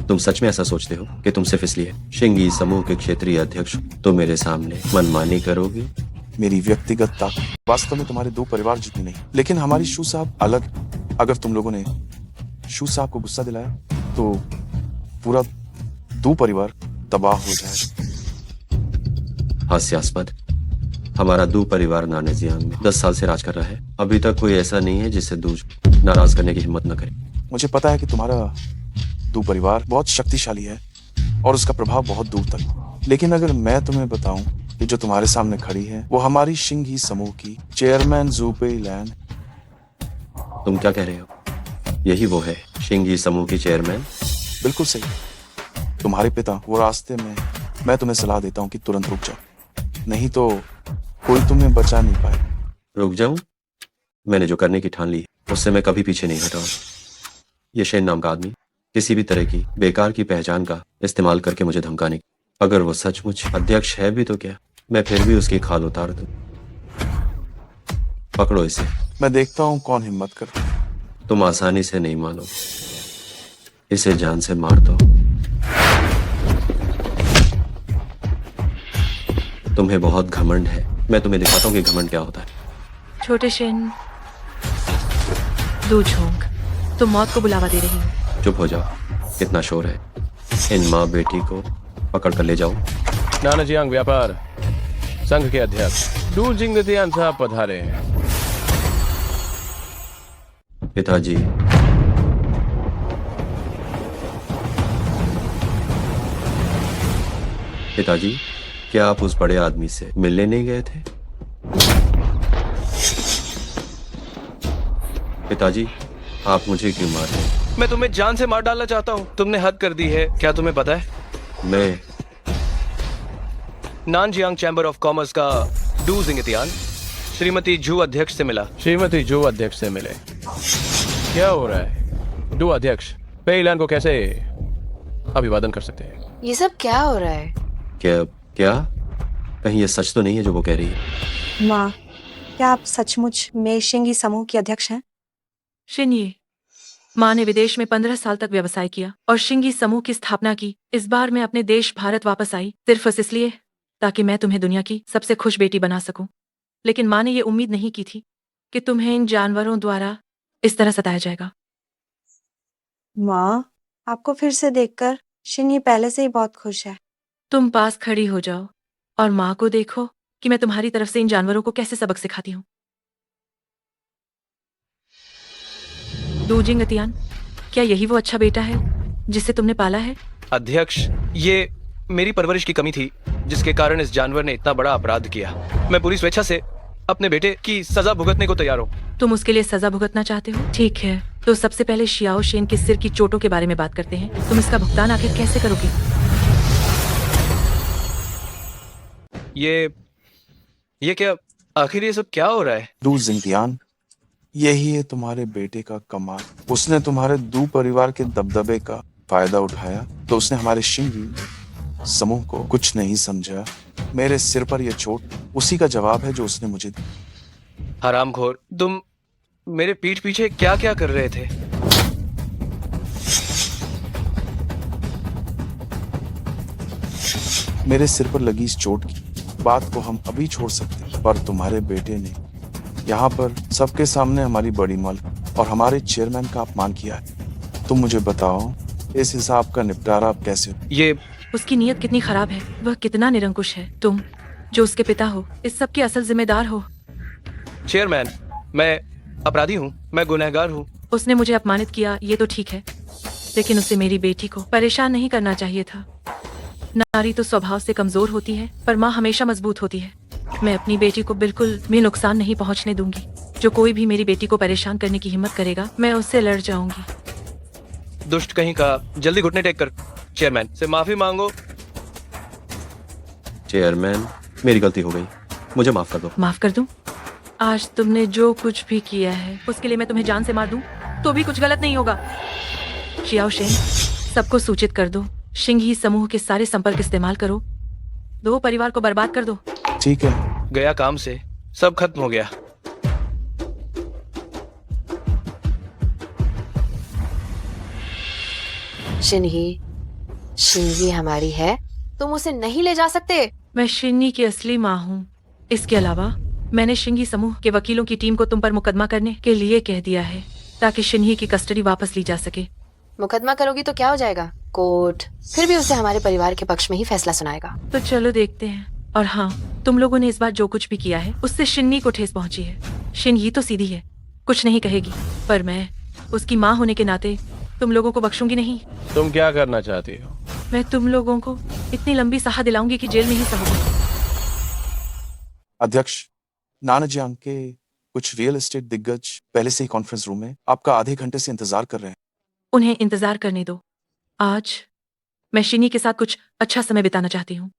J: तुम सच में ऐसा सोचते हो कि तुमसे फिसली है? शिंगी समूह के क्षेत्रीय अध्यक्ष तो मेरे सामने मनमानी करोगे?
E: मेरी व्यक्तिगत ताकत वास्तव में तुम्हारे 2 परिवार जितनी नहीं, लेकिन हमारी शू साहब अलग। अगर तुम लोगों ने शू साहब को गुस्सा दिलाया, तो पूरा 2 परिवार तबाह हो जाएगा।
J: हास्यास्पद। हमारा 2 परिवार नानजियांग में 10 साल से राज कर रहा है। अभी तक कोई ऐसा नहीं है जिससे दूज नाराज करने की हिम्मत न करे।
E: मुझे पता है कि तुम्हारा 2 परिवार बहुत शक्तिशाली है और उसका प्रभाव बहुत दूर तक। लेकिन अगर मैं तुम्हें बताऊं कि जो तुम्हारे सामने खड़ी है, वो हमारी शिंगी समूह की चेयरमैन जू पेइलान।
J: तुम क्या कह रहे हो? यही वो है शिंगी समूह की चेयरमैन?
E: बिल्कुल सही। तुम्हारे पिता वो रास्ते में। मैं तुम्हें सलाह देता हूँ कि तुरंत रुक जाओ, नहीं तो कोई तुम्हें बचा नहीं पाए।
J: रुक जाऊं? मैंने जो करने की ठान ली है उससे मैं कभी पीछे नहीं हटाऊं। ये शेन नाम का आदमी किसी भी तरह की बेकार की पहचान का इस्तेमाल करके मुझे धमकाने की। अगर वो सचमुच अध्यक्ष है भी तो क्या, मैं फिर भी उसकी खाल उतार दूं। पकड़ो इसे।
E: मैं देखता हूँ कौन हिम्मत करता है।
J: तुम आसानी से नहीं मानो। इसे जान से मार दो। तुम्हें बहुत घमंड है। मैं तुम्हें दिखाता हूँ कि घमंड क्या होता है।
D: छोटे शेन, दो झोंक, तुम मौत को बुलावा दे रही हो।
J: चुप हो जाओ। कितना शोर है। इन माँ बेटी को पकड़ कर ले जाओ।
B: नानाजियांग व्यापार संघ के अध्यक्ष डू जिंगतियान साहब पधारे हैं।
J: पिताजी, पिताजी, क्या आप उस बड़े आदमी से मिलने नहीं गए थे? पिताजी, आप मुझे क्यों मार रहे हैं?
G: मैं तुम्हें जान से मार डालना चाहता हूँ। तुमने हद कर दी है। क्या तुम्हें पता है?
J: मैं
G: नानजियांग चैम्बर ऑफ कॉमर्स का डू जिंगतियान श्रीमती जू अध्यक्ष से मिला।
B: श्रीमती जो अध्यक्ष से मिले। क्या हो रहा है? डू अध्यक्ष पेईलान को कैसे अभिवादन कर सकते हैं?
C: ये सब क्या हो रहा है?
J: क्या क्या कहीं ये सच तो नहीं है जो वो कह रही है?
F: माँ, क्या आप सचमुच मेशिंगी समूह की अध्यक्ष हैं?
D: शिन्ये, माँ ने विदेश में 15 साल तक व्यवसाय किया और शिंगी समूह की स्थापना की। इस बार मैं अपने देश भारत वापस आई सिर्फ इसलिए ताकि मैं तुम्हें दुनिया की सबसे खुश बेटी बना सकूं। लेकिन माँ ने ये उम्मीद नहीं की थी कि तुम्हें इन जानवरों द्वारा इस तरह सताया जाएगा।
F: माँ, आपको फिर से देखकर शिन्ही पहले से ही बहुत खुश है।
D: तुम पास खड़ी हो जाओ और माँ को देखो कि मैं तुम्हारी तरफ से इन जानवरों को कैसे सबक सिखाती हूँ। डूजिंग अतियान, क्या यही वो अच्छा बेटा है जिसे तुमने पाला है?
G: अध्यक्ष, ये मेरी परवरिश की कमी थी जिसके कारण इस जानवर ने इतना बड़ा अपराध किया। मैं पूरी स्वेच्छा से अपने बेटे की सजा भुगतने को तैयार हूँ।
D: तुम उसके लिए सजा भुगतना चाहते हो? ठीक है, तो सबसे पहले शियाओ शेन के सिर की चोटों के बारे में बात करते हैं। तुम इसका भुगतान आखिर कैसे करोगे?
G: ये क्या, आखिर ये सब क्या हो रहा है?
E: डू जिंगतियान, यही है तुम्हारे बेटे का कमाल। उसने तुम्हारे दू परिवार के दबदबे का फायदा उठाया तो उसने हमारे शिंगी समूह को कुछ नहीं समझा। मेरे सिर पर यह चोट उसी का जवाब है जो उसने मुझे दी।
G: हरामखोर, तुम मेरे पीठ पीछे क्या क्या कर रहे थे?
E: मेरे सिर पर लगी इस चोट की बात को हम अभी छोड़ सकते हैं, पर तुम्हारे बेटे ने यहाँ पर सबके सामने हमारी बड़ी मल और हमारे चेयरमैन का अपमान किया है। तुम मुझे बताओ, इस हिसाब का निपटारा अब कैसे हो?
G: ये
D: उसकी नीयत कितनी खराब है, वह कितना निरंकुश है। तुम जो उसके पिता हो, इस सब के असल जिम्मेदार हो।
G: चेयरमैन, मैं अपराधी हूँ, मैं गुनहगार हूँ।
D: उसने मुझे अपमानित किया, ये तो ठीक है, लेकिन उसे मेरी बेटी को परेशान नहीं करना चाहिए था। नारी तो स्वभाव से कमजोर होती है, पर माँ हमेशा मजबूत होती है। मैं अपनी बेटी को बिल्कुल भी नुकसान नहीं पहुँचने दूंगी। जो कोई भी मेरी बेटी को परेशान करने की हिम्मत करेगा, मैं उससे लड़ जाऊंगी।
G: दुष्ट कहीं का, जल्दी घुटने टेक कर चेयरमैन से माफी मांगो।
J: चेयरमैन, मेरी गलती हो गई, मुझे माफ कर दो।
D: माफ कर दूं? आज तुमने जो कुछ भी किया है उसके लिए मैं तुम्हें जान से मार दूं तो भी कुछ गलत नहीं होगा। शियाओ शेन, सबको सूचित कर दो, शिंगी समूह के सारे संपर्क इस्तेमाल करो, दो परिवार को बर्बाद कर दो।
E: ठीक है।
G: गया काम से, सब खत्म हो गया।
C: शिन्ही, शिंगी हमारी है, तुम उसे नहीं ले जा सकते।
D: मैं शिन्नी की असली माँ हूँ। इसके अलावा मैंने शिंगी समूह के वकीलों की टीम को तुम पर मुकदमा करने के लिए कह दिया है ताकि शिन्ही की कस्टडी वापस ली जा सके।
C: मुकदमा करोगी तो क्या हो जाएगा? कोर्ट फिर भी उसे हमारे परिवार के पक्ष में ही फैसला सुनाएगा।
D: तो चलो देखते हैं। और हाँ, तुम लोगों ने इस बार जो कुछ भी किया है उससे शिन्नी को ठेस पहुंची है। शिन्ही तो सीधी है, कुछ नहीं कहेगी, पर मैं उसकी माँ होने के नाते तुम लोगों को बख्शूंगी नहीं।
B: तुम क्या करना चाहती हो?
D: मैं तुम लोगों को इतनी लंबी सहा दिलाऊंगी कि जेल में ही सहोगे।
E: अध्यक्ष, नानाजियांग के कुछ रियल एस्टेट दिग्गज पहले से ही कॉन्फ्रेंस रूम में आपका आधे घंटे से इंतजार कर रहे हैं।
D: उन्हें इंतजार करने दो। आज मैं शिनी के साथ कुछ अच्छा समय बिताना चाहती हूँ।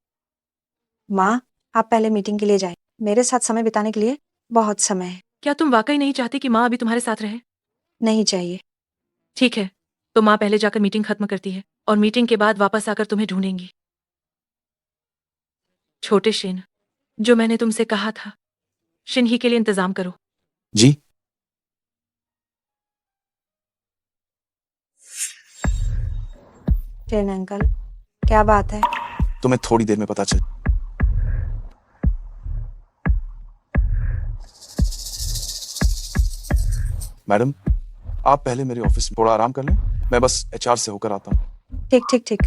F: माँ, आप पहले मीटिंग के लिए जाए, मेरे साथ समय बिताने के लिए बहुत समय है।
D: क्या तुम वाकई नहीं चाहती कि माँ अभी तुम्हारे साथ रहे?
F: नहीं चाहिए।
D: ठीक है, तो माँ पहले जाकर मीटिंग खत्म करती है और मीटिंग के बाद वापस आकर तुम्हें ढूंढेंगी। छोटे शिन, जो मैंने तुमसे कहा था, शिन्ही के लिए इंतजाम करो।
E: जी।
F: शेन अंकल, क्या बात है?
E: तुम्हें थोड़ी देर में पता चल। मैडम, आप पहले मेरे ऑफिस में थोड़ा आराम कर लें, मैं बस एचआर से होकर आता हूँ।
F: ठीक ठीक ठीक।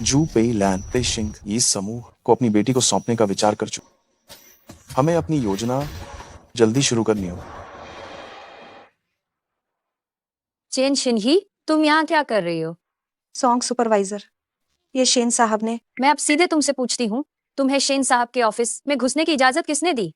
E: जू पेई लैन पे शिंग इस समूह को अपनी बेटी को सौंपने का विचार कर चुके। हमें अपनी योजना जल्दी शुरू करनी होगी।
H: चेन शिनही, तुम यहाँ क्या कर रही हो?
F: सॉन्ग सुपरवाइजर, ये शेन साहब ने
H: मैं अब सीधे तुमसे पूछती हूँ, तुम्हें शेन साहब के ऑफिस में घुसने की इजाजत किसने दी?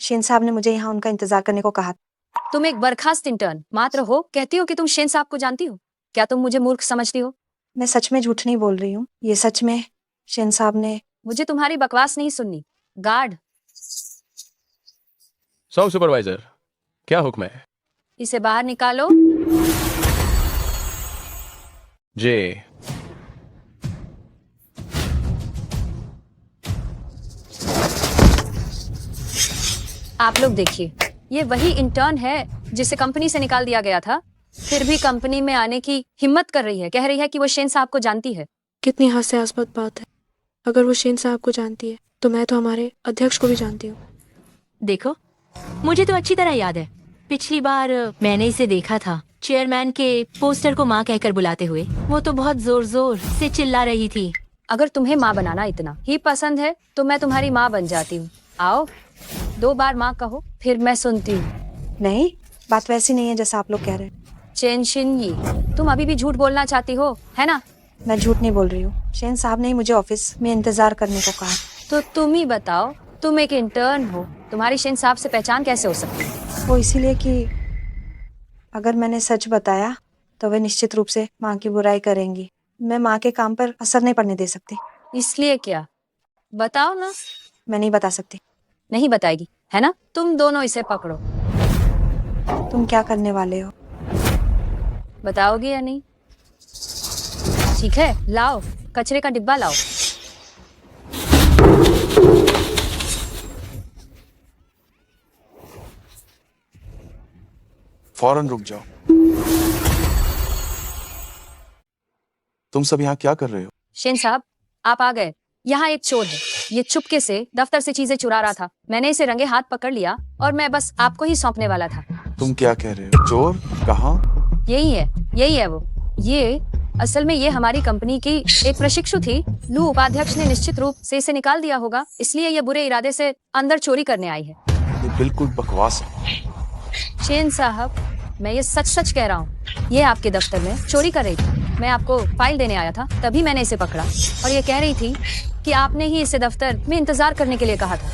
F: शेन साहब ने मुझे यहाँ उनका इंतजार करने को कहा।
H: तुम एक बर्खास्त इंटर्न मात्र हो, कहती हो कि तुम शेन साहब को जानती हो। क्या तुम मुझे मूर्ख समझती हो?
F: मैं सच में झूठ नहीं बोल रही हूँ, ये सच में शेन साहब ने।
H: मुझे तुम्हारी बकवास नहीं सुननी। गार्ड,
B: सॉन्ग सुपरवाइजर, क्या हुक्म है?
H: इसे बाहर निकालो।
B: जी।
H: आप लोग देखिए, ये वही इंटर्न है जिसे कंपनी से निकाल दिया गया था, फिर भी कंपनी में आने की हिम्मत कर रही है। कह रही है कि वो शेन साहब को जानती है।
K: कितनी हास्यास्पद बात है। अगर वो शेन साहब को जानती है तो मैं तो हमारे अध्यक्ष को भी जानती हूँ।
A: देखो, मुझे तो अच्छी तरह याद है, पिछली बार मैंने इसे देखा था चेयरमैन के पोस्टर को माँ कहकर बुलाते हुए। वो तो बहुत जोर जोर से चिल्ला रही थी।
H: अगर तुम्हें माँ बनाना इतना ही पसंद है तो मैं तुम्हारी माँ बन जाती हूँ। आओ, 2 बार माँ कहो, फिर मैं सुनती हूँ।
F: नहीं, बात वैसी नहीं है जैसा आप लोग कह रहे हैं।
H: चेन शिनही, तुम अभी भी झूठ बोलना चाहती हो, है ना?
F: मैं झूठ नहीं बोल रही हूँ। शेन साहब ने ही मुझे ऑफिस में इंतजार करने को कहा।
H: तो तुम ही बताओ, तुम एक इंटर्न हो, तुम्हारी शेन साहब से पहचान कैसे हो सकती है?
F: वो इसीलिए कि अगर मैंने सच बताया तो वे निश्चित रूप से माँ की बुराई करेंगी। मैं माँ के काम पर असर नहीं पड़ने दे सकती।
H: इसलिए क्या? बताओ ना।
F: मैं नहीं बता सकती।
H: नहीं बताएगी, है ना? तुम दोनों इसे पकड़ो।
F: तुम क्या करने वाले हो?
H: बताओगे या नहीं? ठीक है, लाओ, कचरे का डिब्बा लाओ।
E: फौरन रुक जाओ। तुम सब यहाँ क्या कर रहे हो?
H: शेन साहब, आप आ गए। यहाँ एक चोर है, ये चुपके से दफ्तर से चीजें चुरा रहा था। मैंने इसे रंगे हाथ पकड़ लिया और मैं बस आपको ही सौंपने वाला था।
E: तुम क्या कह रहे हो? चोर? कहाँ?
H: यही है वो। ये असल में ये हमारी कंपनी की एक प्रशिक्षु थी। लू उपाध्यक्ष ने निश्चित रूप से इसे निकाल दिया होगा, इसलिए ये बुरे इरादे से अंदर चोरी करने आई है।
E: ये बिल्कुल बकवास है।
H: शेन साहब, मैं ये सच सच कह रहा हूँ। ये आपके दफ्तर में चोरी कर रही थी। मैं आपको फाइल देने आया था, तभी मैंने इसे पकड़ा और ये कह रही थी कि आपने ही इसे दफ्तर में इंतजार करने के लिए कहा था।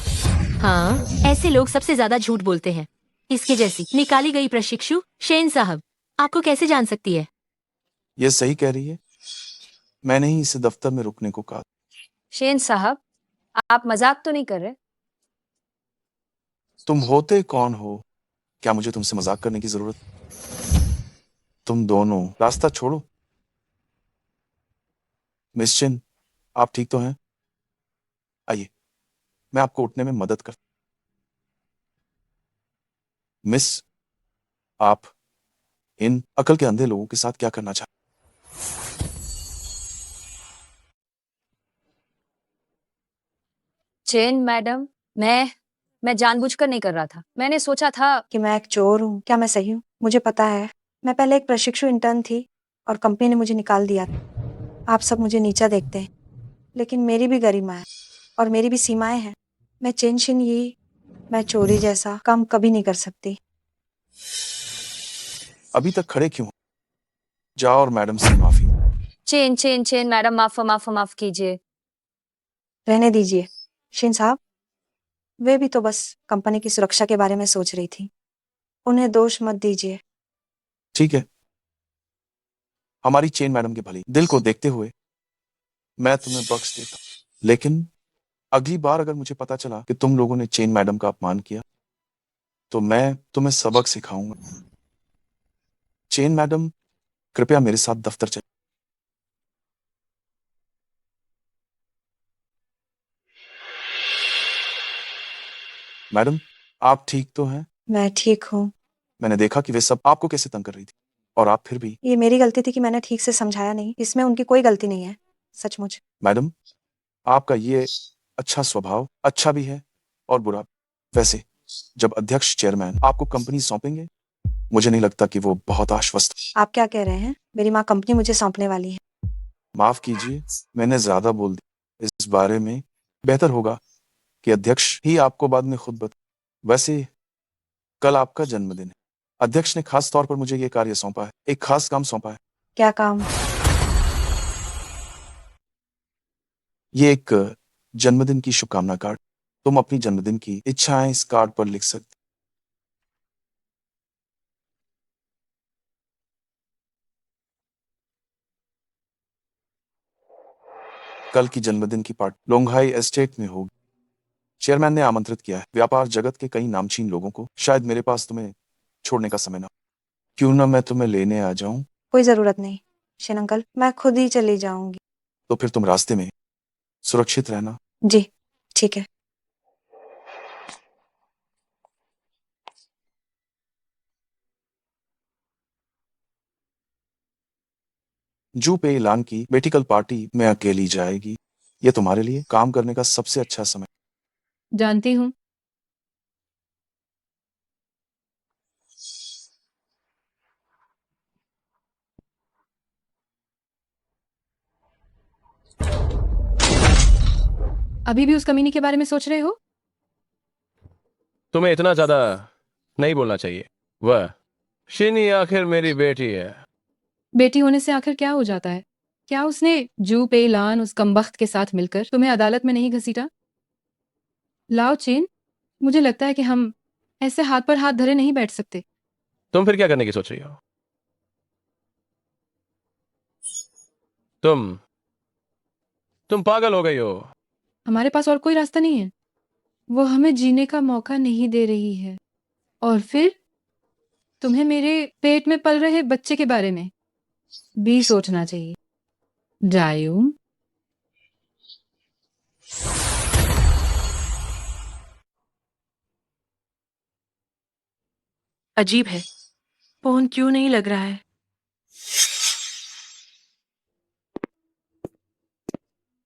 A: हाँ, ऐसे लोग सबसे ज्यादा झूठ बोलते हैं। इसके जैसी निकाली गई प्रशिक्षु शेन साहब आपको कैसे जान सकती है?
E: ये सही कह रही है। मैंने ही इसे दफ्तर में रुकने को कहा।
H: शेन साहब, आप मजाक तो नहीं कर रहे?
E: तुम होते कौन हो? क्या मुझे तुमसे मजाक करने की जरूरत? तुम दोनों रास्ता छोड़ो। मिस चिन, आप ठीक तो हैं? आइए, मैं आपको उठने में मदद कर। मिस, आप इन अकल के अंधे लोगों के साथ क्या करना चाहते?
H: चेन मैडम, मैं जानबूझकर नहीं कर रहा था। मैंने सोचा था
F: कि मैं एक चोर हूँ। क्या मैं सही हूँ? मुझे पता है, मैं पहले एक प्रशिक्षु इंटर्न थी और कंपनी ने मुझे निकाल दिया था। आप सब मुझे नीचा देखते हैं, लेकिन मेरी भी गरिमा है और मेरी भी सीमाएं हैं। मैं चेन शिनही, मैं चोरी जैसा काम कभी नहीं कर सकती।
E: अभी तक खड़े क्यों हो? जाओ और मैडम से माफी।
H: चेन मैडम, माफ कीजिए।
F: रहने दीजिए शेन साहब, वे भी तो बस कंपनी की सुरक्षा के बारे में सोच रही थी। उन्हें दोष मत दीजिए।
E: ठीक है, हमारी चेन मैडम के भली दिल को देखते हुए मैं तुम्हें बख्श देता हूं। लेकिन अगली बार अगर मुझे पता चला कि तुम लोगों ने चेन मैडम का अपमान किया तो मैं तुम्हें सबक सिखाऊंगा। चेन मैडम, कृपया मेरे साथ दफ्तर चलें। मैडम, आप ठीक तो हैं?
F: मैं ठीक हूँ।
E: मैंने देखा कि वे सब आपको कैसे तंग कर रही थी और आप फिर भी।
F: ये मेरी गलती थी कि मैंने ठीक से समझाया नहीं। इसमें उनकी कोई गलती नहीं है, सचमुच।
E: मैडम, आपका ये अच्छा स्वभाव अच्छा भी है और बुरा भी। वैसे जब अध्यक्ष चेयरमैन आपको कंपनी सौंपेंगे, मुझे नहीं लगता कि वो बहुत आश्वस्त।
F: आप क्या कह रहे हैं? मेरी माँ कंपनी मुझे सौंपने वाली है।
E: माफ कीजिए, मैंने ज्यादा बोल दिया इस बारे में। बेहतर होगा कि अध्यक्ष ही आपको बाद में खुद बता। वैसे कल आपका जन्मदिन है। अध्यक्ष ने खास तौर पर मुझे ये कार्य सौंपा है, एक खास काम सौंपा है।
F: क्या काम?
E: ये एक जन्मदिन की शुभकामना कार्ड। तुम अपनी जन्मदिन की इच्छाएं इस कार्ड पर लिख सकते। कल की जन्मदिन की पार्टी लोंगहाई एस्टेट में होगी। चेयरमैन ने आमंत्रित किया है व्यापार जगत के कई नामचीन लोगों को। शायद मेरे पास तुम्हें छोड़ने का समय ना हो। क्यों ना मैं तुम्हें लेने आ जाऊं?
F: कोई जरूरत नहीं शिन अंकल, मैं खुद ही चली जाऊंगी।
E: तो फिर तुम रास्ते में सुरक्षित रहना।
F: जी ठीक है।
E: जू पे ऐलान की बेटी कल पार्टी में अकेली जाएगी। ये तुम्हारे लिए काम करने का सबसे अच्छा समय।
I: जानती हूँ। अभी भी उस कमीनी के बारे में सोच रहे हो?
B: तुम्हें इतना ज्यादा नहीं बोलना चाहिए। वह शिनी आखिर मेरी बेटी है।
I: बेटी होने से आखिर क्या हो जाता है? क्या उसने जू पे लान उस कमबख्त के साथ मिलकर तुम्हें अदालत में नहीं घसीटा? लाओ चेन, मुझे लगता है कि हम ऐसे हाथ पर हाथ धरे नहीं बैठ सकते।
B: तुम फिर क्या करने की सोच रही हो? तुम पागल हो गई हो।
I: हमारे पास और कोई रास्ता नहीं है। वो हमें जीने का मौका नहीं दे रही है। और फिर तुम्हें मेरे पेट में पल रहे बच्चे के बारे में भी सोचना चाहिए। जायूम,
D: अजीब है, फोन क्यों नहीं लग रहा है?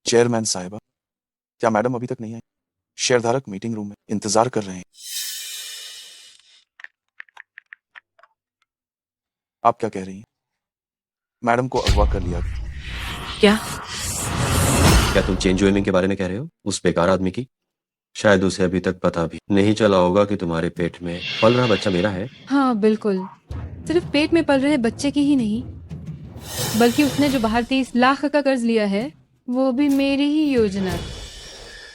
E: चेयरमैन साहिबा, क्या मैडम अभी तक नहीं आई? शेयरधारक मीटिंग रूम में इंतजार कर रहे हैं। आप क्या कह रही हैं? मैडम को अगवा कर लिया गया।
J: क्या तुम चेन जुएमिंग के बारे में कह रहे हो? उस बेकार आदमी की? शायद उसे अभी तक पता भी नहीं चला होगा कि तुम्हारे पेट में पल रहा बच्चा मेरा है।
I: हाँ बिल्कुल। सिर्फ पेट में पल रहे बच्चे की ही नहीं, बल्कि उसने जो बाहर 30 लाख का कर्ज लिया है वो भी मेरी ही योजना।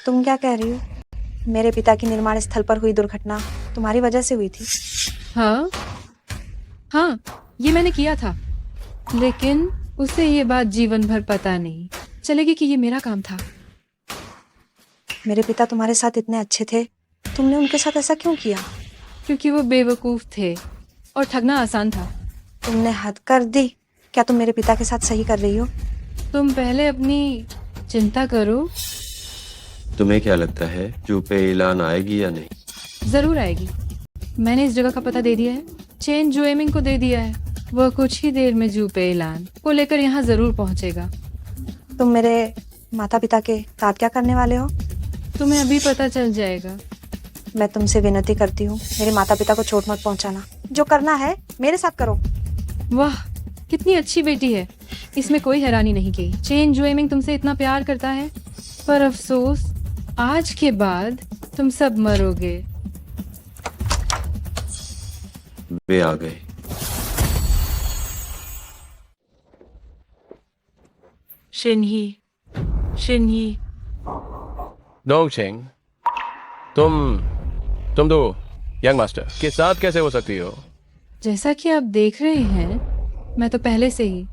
F: तुम क्या कह रही हो? मेरे पिता की निर्माण स्थल पर हुई दुर्घटना तुम्हारी वजह से हुई थी।
I: हाँ हाँ, ये मैंने किया था, लेकिन उसे ये बात जीवन भर पता नहीं चलेगी कि ये मेरा काम था।
F: मेरे पिता तुम्हारे साथ इतने अच्छे थे, तुमने उनके साथ ऐसा क्यों किया?
I: क्योंकि वो बेवकूफ थे और ठगना आसान था।
F: तुमने हद कर दी। क्या तुम मेरे पिता के साथ सही कर रही हो?
I: तुम पहले अपनी चिंता करो।
J: तुम्हें क्या लगता है जू पे ऐलान आएगी या नहीं?
I: जरूर आएगी। मैंने इस जगह का पता दे दिया है, चेन जुएमिंग को दे दिया है। वह कुछ ही देर में जू पे ऐलान को लेकर यहाँ जरूर पहुँचेगा।
F: तुम मेरे माता पिता के साथ क्या करने वाले हो?
I: तुम्हें अभी पता चल जाएगा।
F: मैं तुमसे विनती करती हूँ, मेरे माता पिता को चोट मत पहुँचाना। जो करना है मेरे साथ करो।
I: वाह, कितनी अच्छी बेटी है, इसमें कोई हैरानी नहीं की। चेन जुएमिंग तुमसे इतना प्यार करता है, पर अफसोस आज के बाद तुम सब मरोगे।
J: वे आ गए।
D: शिनही, शिनही,
B: डोंगचेंग, तुम दो यंग मास्टर के साथ कैसे हो सकती हो?
I: जैसा कि आप देख रहे हैं, मैं तो पहले से ही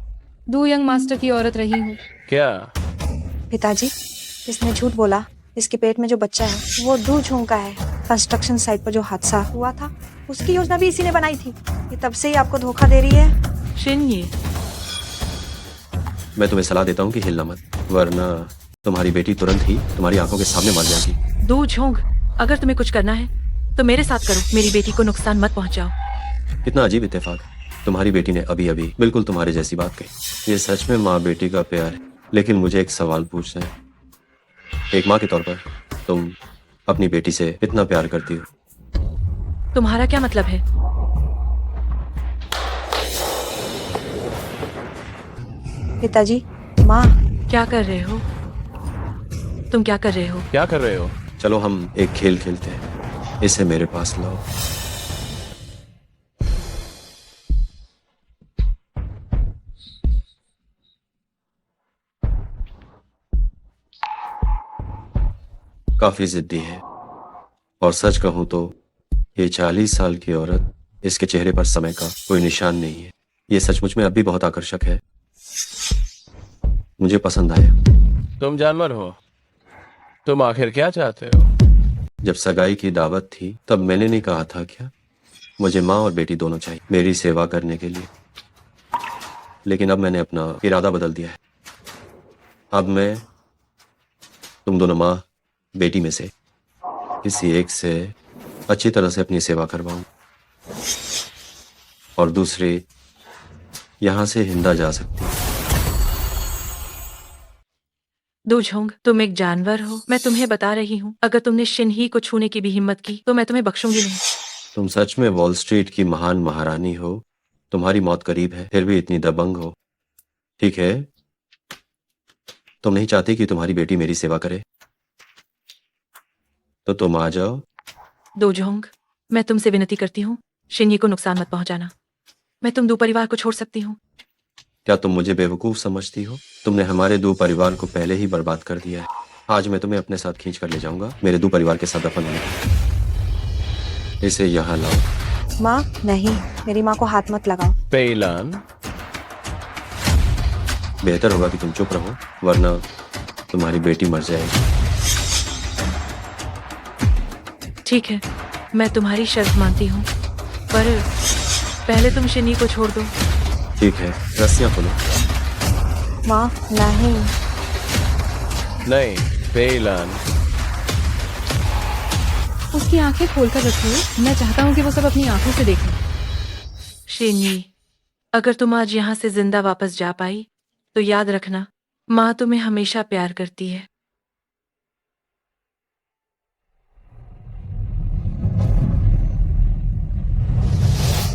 I: 2 यंग मास्टर की औरत रही हूँ।
B: क्या?
F: पिताजी, इसने झूठ बोला। इसके पेट में जो बच्चा है वो दू झोंग का है। कंस्ट्रक्शन साइट पर जो हादसा हुआ था उसकी योजना भी इसी ने बनाई थी। ये तब से ही आपको धोखा दे रही है।
D: शिनही,
J: मैं तुम्हें सलाह देता हूँ कि हिलना मत, वरना तुम्हारी बेटी तुरंत ही तुम्हारी आंखों के सामने मर जाएगी।
D: दो झोंग, अगर तुम्हें कुछ करना है तो मेरे साथ करो। मेरी बेटी को नुकसान मत पहुंचाओ।
J: कितना अजीब इत्तेफाक, तुम्हारी बेटी ने अभी अभी बिल्कुल तुम्हारे जैसी बात कही। ये सच में माँ बेटी का प्यार है, लेकिन मुझे एक सवाल पूछना है। एक माँ के तौर पर तुम अपनी बेटी से इतना प्यार करती हो?
D: तुम्हारा क्या मतलब है?
F: पिताजी, माँ
D: क्या कर रहे हो? तुम क्या कर रहे हो?
B: क्या कर रहे हो?
J: चलो हम एक खेल खेलते हैं, इसे मेरे पास लाओ। काफी जिद्दी है, और सच कहूं तो ये 40 साल की औरत, इसके चेहरे पर समय का कोई निशान नहीं है। ये सचमुच में अब भी बहुत आकर्षक है, मुझे पसंद आया।
B: तुम जानवर हो, तुम आखिर क्या चाहते हो?
J: जब सगाई की दावत थी तब मैंने नहीं कहा था क्या, मुझे माँ और बेटी दोनों चाहिए मेरी सेवा करने के लिए। लेकिन अब मैंने अपना इरादा बदल दिया है। अब मैं तुम दोनों माँ बेटी में से किसी एक से अच्छी तरह से अपनी सेवा करवाऊं, और दूसरे यहां से हिंदा जा सकती।
D: दोजोंग, तुम एक जानवर हो। मैं तुम्हें बता रही हूँ, अगर तुमने शिनही को छूने की भी हिम्मत की तो मैं तुम्हें बख्शूंगी नहीं।
J: तुम सच में वॉल स्ट्रीट की महान महारानी हो। तुम्हारी मौत करीब है, फिर भी इतनी दबंग हो। ठीक है, तुम नहीं चाहती कि तुम्हारी बेटी मेरी सेवा करे, तो तुम आ जाओ।
D: दोजोंग, मैं तुमसे विनती करती हूँ, शिनही को नुकसान मत पहुंचाना। मैं तुम दो परिवार को छोड़ सकती हूँ।
J: क्या तुम मुझे बेवकूफ समझती हो? तुमने हमारे दो परिवार को पहले ही बर्बाद कर दिया है। आज मैं तुम्हें अपने साथ खींच कर ले जाऊंगा, मेरे दो परिवार के साथ दफन होने। इसे यहाँ लाओ।
F: माँ नहीं, मेरी माँ को हाथ मत लगाओ।
B: पेइलान,
J: बेहतर होगा कि तुम चुप रहो, वरना तुम्हारी बेटी मर जाएगी।
D: ठीक है, मैं तुम्हारी शर्त मानती हूँ, पर पहले तुम शिनही को छोड़ दो।
J: ठीक है, रस्सियां खोलो।
F: माँ नहीं।
B: नहीं पेइलान।
I: उसकी आंखें खोलकर रखो, मैं चाहता हूँ कि वो सब अपनी आंखों से देखे।
D: शिनही, अगर तुम आज यहाँ से जिंदा वापस जा पाई तो याद रखना, माँ तुम्हें हमेशा प्यार करती है।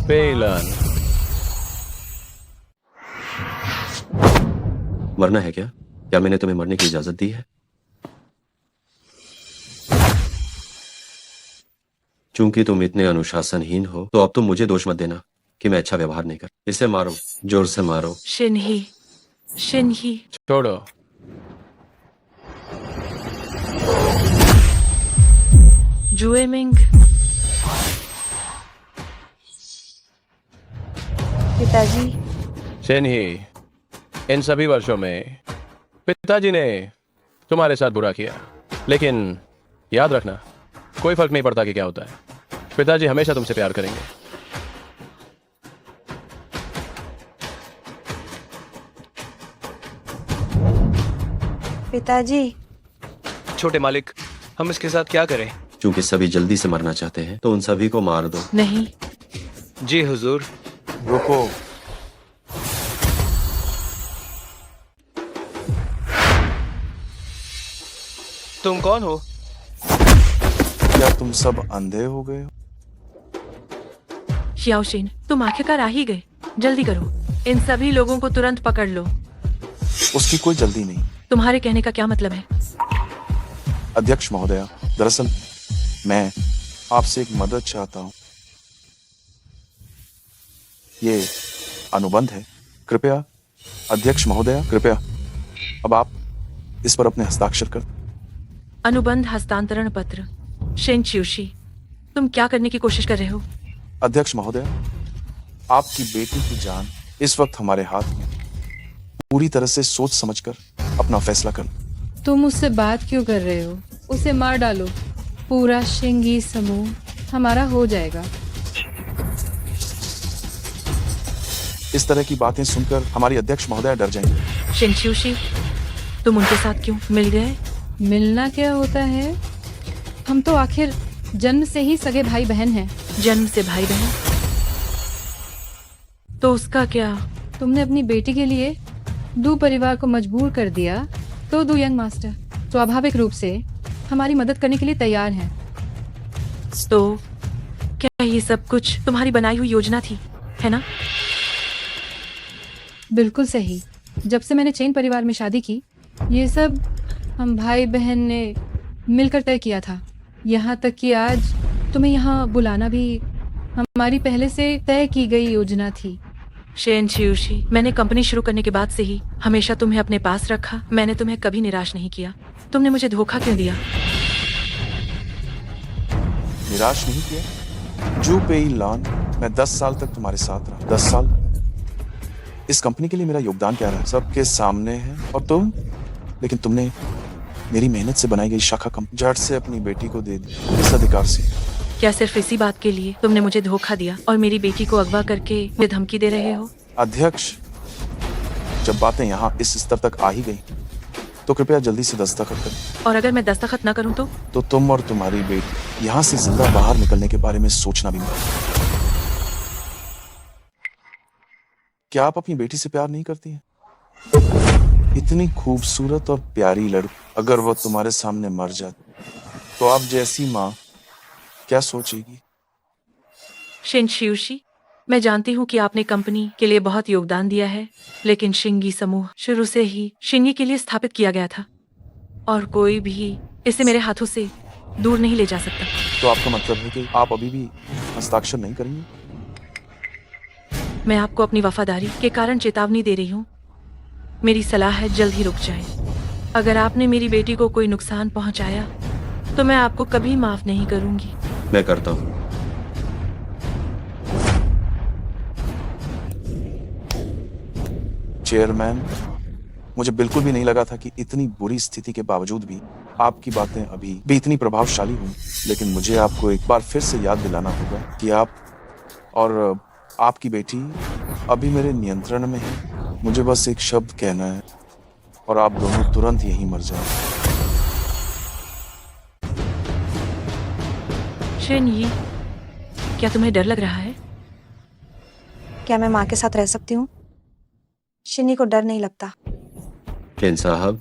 B: पेइलान,
J: मरना है क्या? क्या मैंने तुम्हें मरने की इजाजत दी है? चूंकि तुम इतने अनुशासनहीन हो, तो अब तुम मुझे दोष मत देना कि मैं अच्छा व्यवहार नहीं कर। इसे मारो, जोर से मारो।
D: शिनही, शिनही।
B: छोड़ो।
D: जुएमिंग,
F: पिताजी
B: शिनही, इन सभी वर्षों में पिताजी ने तुम्हारे साथ बुरा किया, लेकिन याद रखना, कोई फर्क नहीं पड़ता कि क्या होता है, पिताजी हमेशा तुमसे प्यार करेंगे।
F: पिताजी
G: छोटे मालिक, हम इसके साथ क्या करें?
J: चूंकि सभी जल्दी से मरना चाहते हैं, तो उन सभी को मार दो।
D: नहीं।
G: जी हुजूर।
E: रुको,
G: तुम कौन हो?
E: क्या तुम सब अंधे हो गए हो?
D: शियाओशिन, तुम आखिरकार आ ही गए। जल्दी करो, इन सभी लोगों को तुरंत पकड़ लो।
E: उसकी कोई जल्दी नहीं।
D: तुम्हारे कहने का क्या मतलब है?
E: अध्यक्ष महोदया, दरअसल मैं आपसे एक मदद चाहता हूँ। ये अनुबंध है, कृपया अध्यक्ष महोदया, कृपया अब आप इस पर अपने हस्ताक्षर कर।
D: अनुबंध हस्तांतरण पत्र। शिन च्यूशी, तुम क्या करने की कोशिश कर रहे हो?
E: अध्यक्ष महोदया, आपकी बेटी की जान इस वक्त हमारे हाथ में। पूरी तरह से सोच समझकर अपना फैसला कर।
I: तुम उससे बात क्यों कर रहे हो? उसे मार डालो, पूरा शिंगी समूह हमारा हो जाएगा।
E: इस तरह की बातें सुनकर हमारी अध्यक्ष महोदया डर जाएंगे।
D: शिन च्यूशी, तुम उनके साथ क्यों मिल गए?
I: मिलना क्या होता है? हम तो आखिर जन्म से ही सगे भाई बहन हैं।
D: जन्म से भाई बहन? तो उसका क्या?
I: तुमने अपनी बेटी के लिए दो परिवार को मजबूर कर दिया, तो दो यंग मास्टर स्वाभाविक रूप से हमारी मदद करने के लिए तैयार हैं।
D: तो क्या ये सब कुछ तुम्हारी बनाई हुई योजना थी, है ना?
I: बिल्कुल सही। जब से मैंने चेन परिवार में शादी की, ये सब हम भाई बहन ने मिलकर तय किया था। यहाँ तक कि आज तुम्हें यहाँ बुलाना भी हमारी पहले से तय की गई योजना थी।
D: शेन चियूशी, मैंने कंपनी शुरू करने के बाद से ही हमेशा तुम्हें अपने पास रखा। मैंने तुम्हें कभी निराश नहीं किया। तुमने मुझे धोखा क्यों दिया?
E: निराश नहीं किया। जू पेई लान, मैं 10 साल तक तुम्हारे साथ रहा। 10 साल इस कंपनी के लिए मेरा योगदान क्या रहा सबके सामने है। और तुम, लेकिन तुमने मेरी मेहनत से बनाई गई शाखा कंपनी झट से अपनी बेटी को दे दी, इस अधिकार से।
D: क्या सिर्फ इसी बात के लिए तुमने मुझे धोखा दिया और मेरी बेटी को अगवा करके मुझे धमकी दे रहे हो?
E: अध्यक्ष, जब बातें यहाँ इस स्तर तक आ ही गई तो कृपया जल्दी से दस्तखत करें।
D: और अगर मैं दस्तखत न करूं तो
E: तुम और तुम्हारी बेटी यहाँ से जिंदा बाहर निकलने के बारे में सोचना भी मत। क्या आप अपनी बेटी से प्यार नहीं करती हैं? इतनी खूबसूरत और प्यारी लड़की, अगर वो तुम्हारे सामने मर जाती तो आप जैसी माँ क्या सोचेगी?
D: शिन चियूशी, मैं जानती हूँ कि आपने कंपनी के लिए बहुत योगदान दिया है, लेकिन शिंगी समूह शुरू से ही शिंगी के लिए स्थापित किया गया था और कोई भी इसे मेरे हाथों से दूर नहीं ले जा सकता।
E: तो आपका मतलब है कि आप अभी भी हस्ताक्षर नहीं करेंगे?
D: मैं आपको अपनी वफादारी के कारण चेतावनी दे रही हूँ। मेरी सलाह है जल्द ही रुक जाए। अगर आपने मेरी बेटी को कोई नुकसान पहुंचाया तो मैं आपको कभी माफ नहीं करूंगी।
J: मैं करता हूँ।
E: चेयरमैन, मुझे बिल्कुल भी नहीं लगा था कि इतनी बुरी स्थिति के बावजूद भी आपकी बातें अभी भी इतनी प्रभावशाली हुई। लेकिन मुझे आपको एक बार फिर से याद दिलाना होगा कि आप और आपकी बेटी अभी मेरे नियंत्रण में है। मुझे बस एक शब्द कहना है और आप दोनों तुरंत यहीं मर जाओ।
D: शिन यी, क्या तुम्हें डर लग रहा है?
F: क्या मैं माँ के साथ रह सकती हूँ? शिनी को डर नहीं लगता।
J: चेन साहब,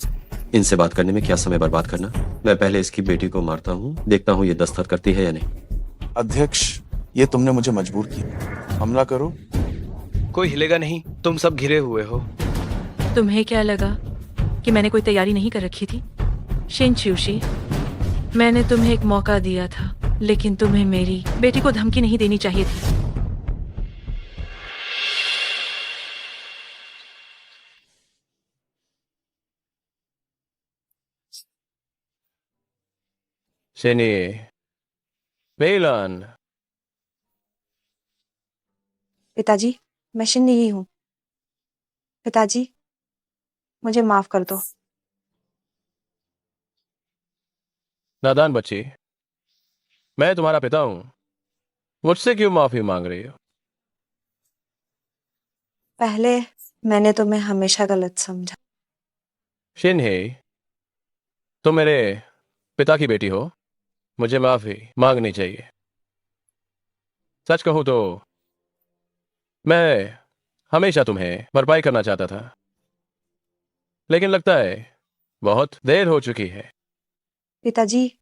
J: इनसे बात करने में क्या समय बर्बाद करना। मैं पहले इसकी बेटी को मारता हूँ, देखता हूँ ये दस्तखत करती है या नहीं।
E: अध्यक्ष, ये तुमने मुझे मजबूर किया। हमला करो।
G: कोई हिलेगा नहीं, तुम सब घिरे हुए हो।
D: तुम्हें क्या लगा कि मैंने कोई तैयारी नहीं कर रखी थी? शिन चियूशी, मैंने तुम्हें एक मौका दिया था, लेकिन तुम्हें मेरी बेटी को धमकी नहीं देनी चाहिए थी।
B: शेनी, वेलन,
F: पिताजी, मैं शिनी ही हूँ। पिताजी, मुझे माफ कर दो।
B: नादान बच्ची, मैं तुम्हारा पिता हूं, मुझसे क्यों माफी मांग रही हो?
F: पहले मैंने तुम्हें हमेशा गलत समझा।
B: शिनहे, तुम मेरे पिता की बेटी हो, मुझे माफी मांगनी चाहिए। सच कहूं तो मैं हमेशा तुम्हें भरपाई करना चाहता था, लेकिन लगता है बहुत देर हो चुकी है।
F: पिताजी,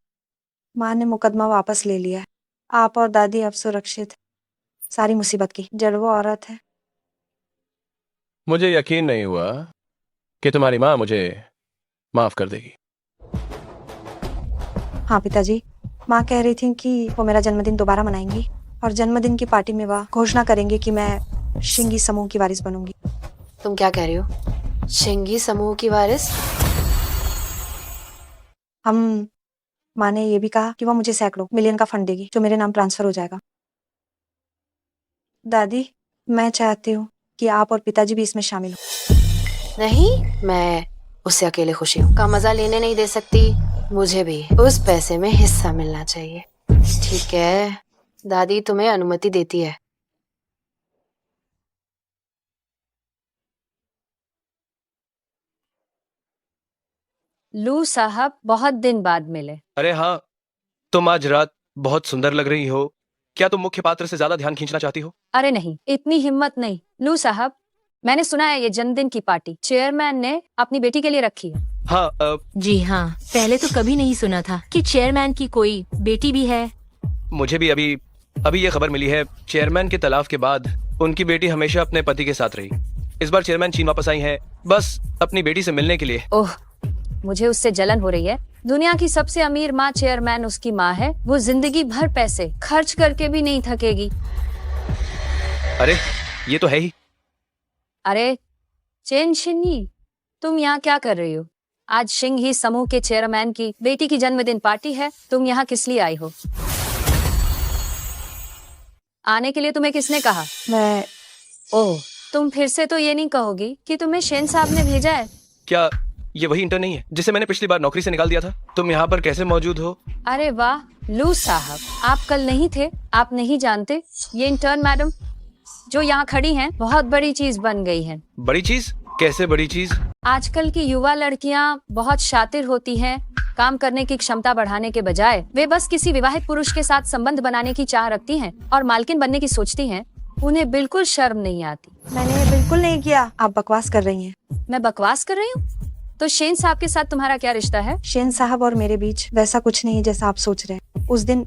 F: माँ ने मुकदमा वापस ले लिया है। आप और दादी अब सुरक्षित हैं। सारी मुसीबत की जड़ वो औरत है।
B: मुझे यकीन नहीं हुआ कि तुम्हारी माँ मुझे माफ कर देगी।
F: हाँ पिताजी, माँ कह रही थी कि वो मेरा जन्मदिन दोबारा मनाएंगी और जन्मदिन की पार्टी में वह घोषणा करेंगे कि मैं शिंगी समूह की वारिस बनूंगी।
C: तुम क्या कह रही हो? शिंगी समूह की वारिस?
F: माँ ने ये भी कहा कि वह मुझे सैकड़ों मिलियन का फंड देगी जो मेरे नाम ट्रांसफर हो जाएगा। दादी, मैं चाहती हूँ कि आप और पिताजी भी इसमें शामिल हो।
C: नहीं, मैं उससे अकेले खुशी हूँ का मजा लेने नहीं दे सकती। मुझे भी उस पैसे में हिस्सा मिलना चाहिए। ठीक है, दादी तुम्हें अनुमति देती है।
H: लू साहब, बहुत दिन बाद मिले।
G: अरे हाँ, तुम आज रात बहुत सुंदर लग रही हो। क्या तुम मुख्य पात्र से ज्यादा ध्यान खींचना चाहती हो?
H: अरे नहीं, इतनी हिम्मत नहीं। लू साहब, मैंने सुना है ये जन्मदिन की पार्टी चेयरमैन ने अपनी बेटी के लिए रखी है।
G: हाँ,
A: जी हाँ, पहले तो कभी नहीं सुना था कि चेयरमैन की कोई बेटी भी है।
G: मुझे भी अभी ये खबर मिली है। चेयरमैन के तलाक के बाद उनकी बेटी हमेशा अपने पति के साथ रही। इस बार चेयरमैन चीन वापस आई हैं बस अपनी बेटी से मिलने के लिए।
H: ओह, मुझे उससे जलन हो रही है। दुनिया की सबसे अमीर माँ चेयरमैन उसकी माँ है। वो जिंदगी भर पैसे खर्च करके भी नहीं थकेगी।
G: अरे ये तो है ही।
H: अरे चेन शिन्नी, तुम यहाँ क्या कर रही हो? आज शिंग ही समूह के चेयरमैन की बेटी की जन्मदिन पार्टी है। तुम यहाँ किस लिए आई हो? आने के लिए तुम्हें किसने कहा?
F: मैं
H: ओह, तुम फिर से तो ये नहीं कहोगी कि तुम्हें शेन साहब ने भेजा है?
G: क्या ये वही इंटर्न नहीं है जिसे मैंने पिछली बार नौकरी से निकाल दिया था? तुम यहाँ पर कैसे मौजूद हो?
H: अरे वाह लू साहब, आप कल नहीं थे, आप नहीं जानते। ये इंटर्न मैडम जो यहाँ खड़ी हैं बहुत बड़ी चीज बन गई हैं।
G: बड़ी चीज? कैसे बड़ी चीज?
H: आजकल की युवा लड़कियाँ बहुत शातिर होती हैं। काम करने की क्षमता बढ़ाने के बजाय वे बस किसी विवाहित पुरुष के साथ संबंध बनाने की चाह रखती हैं और मालकिन बनने की सोचती हैं। उन्हें बिल्कुल शर्म नहीं आती।
F: मैंने ये बिल्कुल नहीं किया। आप बकवास कर रही हैं।
H: मैं बकवास कर रही हूँ? तो शेन साहब के साथ तुम्हारा क्या रिश्ता है?
F: शेन साहब और मेरे बीच वैसा कुछ नहीं है जैसा आप सोच रहे हैं। उस दिन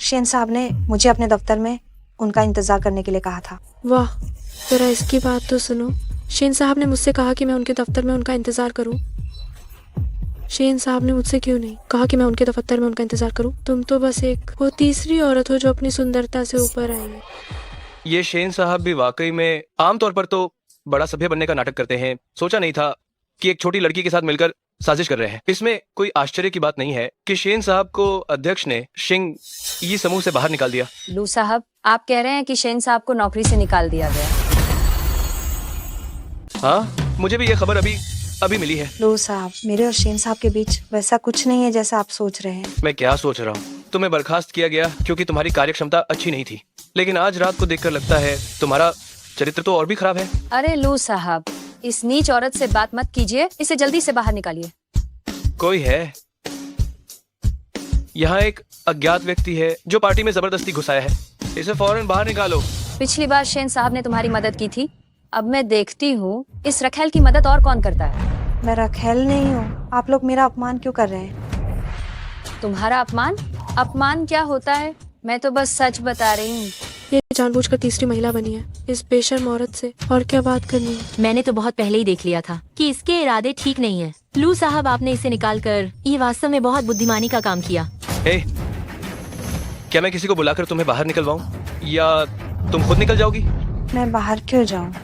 F: शेन साहब ने मुझे अपने दफ्तर में उनका इंतजार करने के लिए कहा था।
K: वाह, जरा इसकी बात तो सुनो। शेन साहब ने मुझसे कहा कि मैं उनके दफ्तर में उनका इंतजार करूं। शेन साहब ने मुझसे क्यों नहीं कहा कि मैं उनके दफ्तर में उनका इंतजार करूं? तुम तो बस एक वो तीसरी औरत हो जो अपनी सुंदरता से ऊपर आई है।
G: ये शेन साहब भी वाकई में आमतौर पर तो बड़ा सभ्य बनने का नाटक करते हैं। सोचा नहीं था कि एक छोटी लड़की के साथ मिलकर साजिश कर रहे हैं। इसमें कोई आश्चर्य की बात नहीं है कि शेन साहब को अध्यक्ष ने शिंग ई समूह से बाहर निकाल दिया।
H: लू साहब, आप कह रहे हैं कि शेन साहब को नौकरी से निकाल दिया गया?
G: हाँ, मुझे भी ये खबर अभी मिली है।
F: लो साहब, मेरे और शेन साहब के बीच वैसा कुछ नहीं है जैसा आप सोच रहे हैं।
G: मैं क्या सोच रहा हूँ? तुम्हें बर्खास्त किया गया क्योंकि तुम्हारी कार्यक्षमता अच्छी नहीं थी, लेकिन आज रात को देखकर लगता है तुम्हारा चरित्र तो और भी खराब है।
H: अरे लू साहब, इस नीच औरत से बात मत कीजिए। इसे जल्दी से बाहर निकालिए।
G: कोई है यहाँ, एक अज्ञात व्यक्ति है जो पार्टी में जबरदस्ती घुसाया है। इसे फौरन बाहर निकालो।
H: पिछली बार शेन साहब ने तुम्हारी मदद की थी। अब मैं देखती हूँ इस रखेल की मदद और कौन करता है।
F: मैं रखेल नहीं हूँ। आप लोग मेरा अपमान क्यों कर रहे हैं?
H: तुम्हारा अपमान? अपमान क्या होता है? मैं तो बस सच बता रही हूँ।
K: ये जानबूझकर तीसरी महिला बनी है इस बेशर्म औरत से। और क्या बात करनी है?
A: मैंने तो बहुत पहले ही देख लिया था कि इसके इरादे ठीक नहीं है। लू साहब, आपने इसे निकालकर ये वास्तव में बहुत बुद्धिमानी का काम किया।
G: क्या मैं किसी को बुलाकर तुम्हें बाहर निकलवाऊं या तुम खुद निकल जाओगी?
F: मैं बाहर क्यों जाऊँ?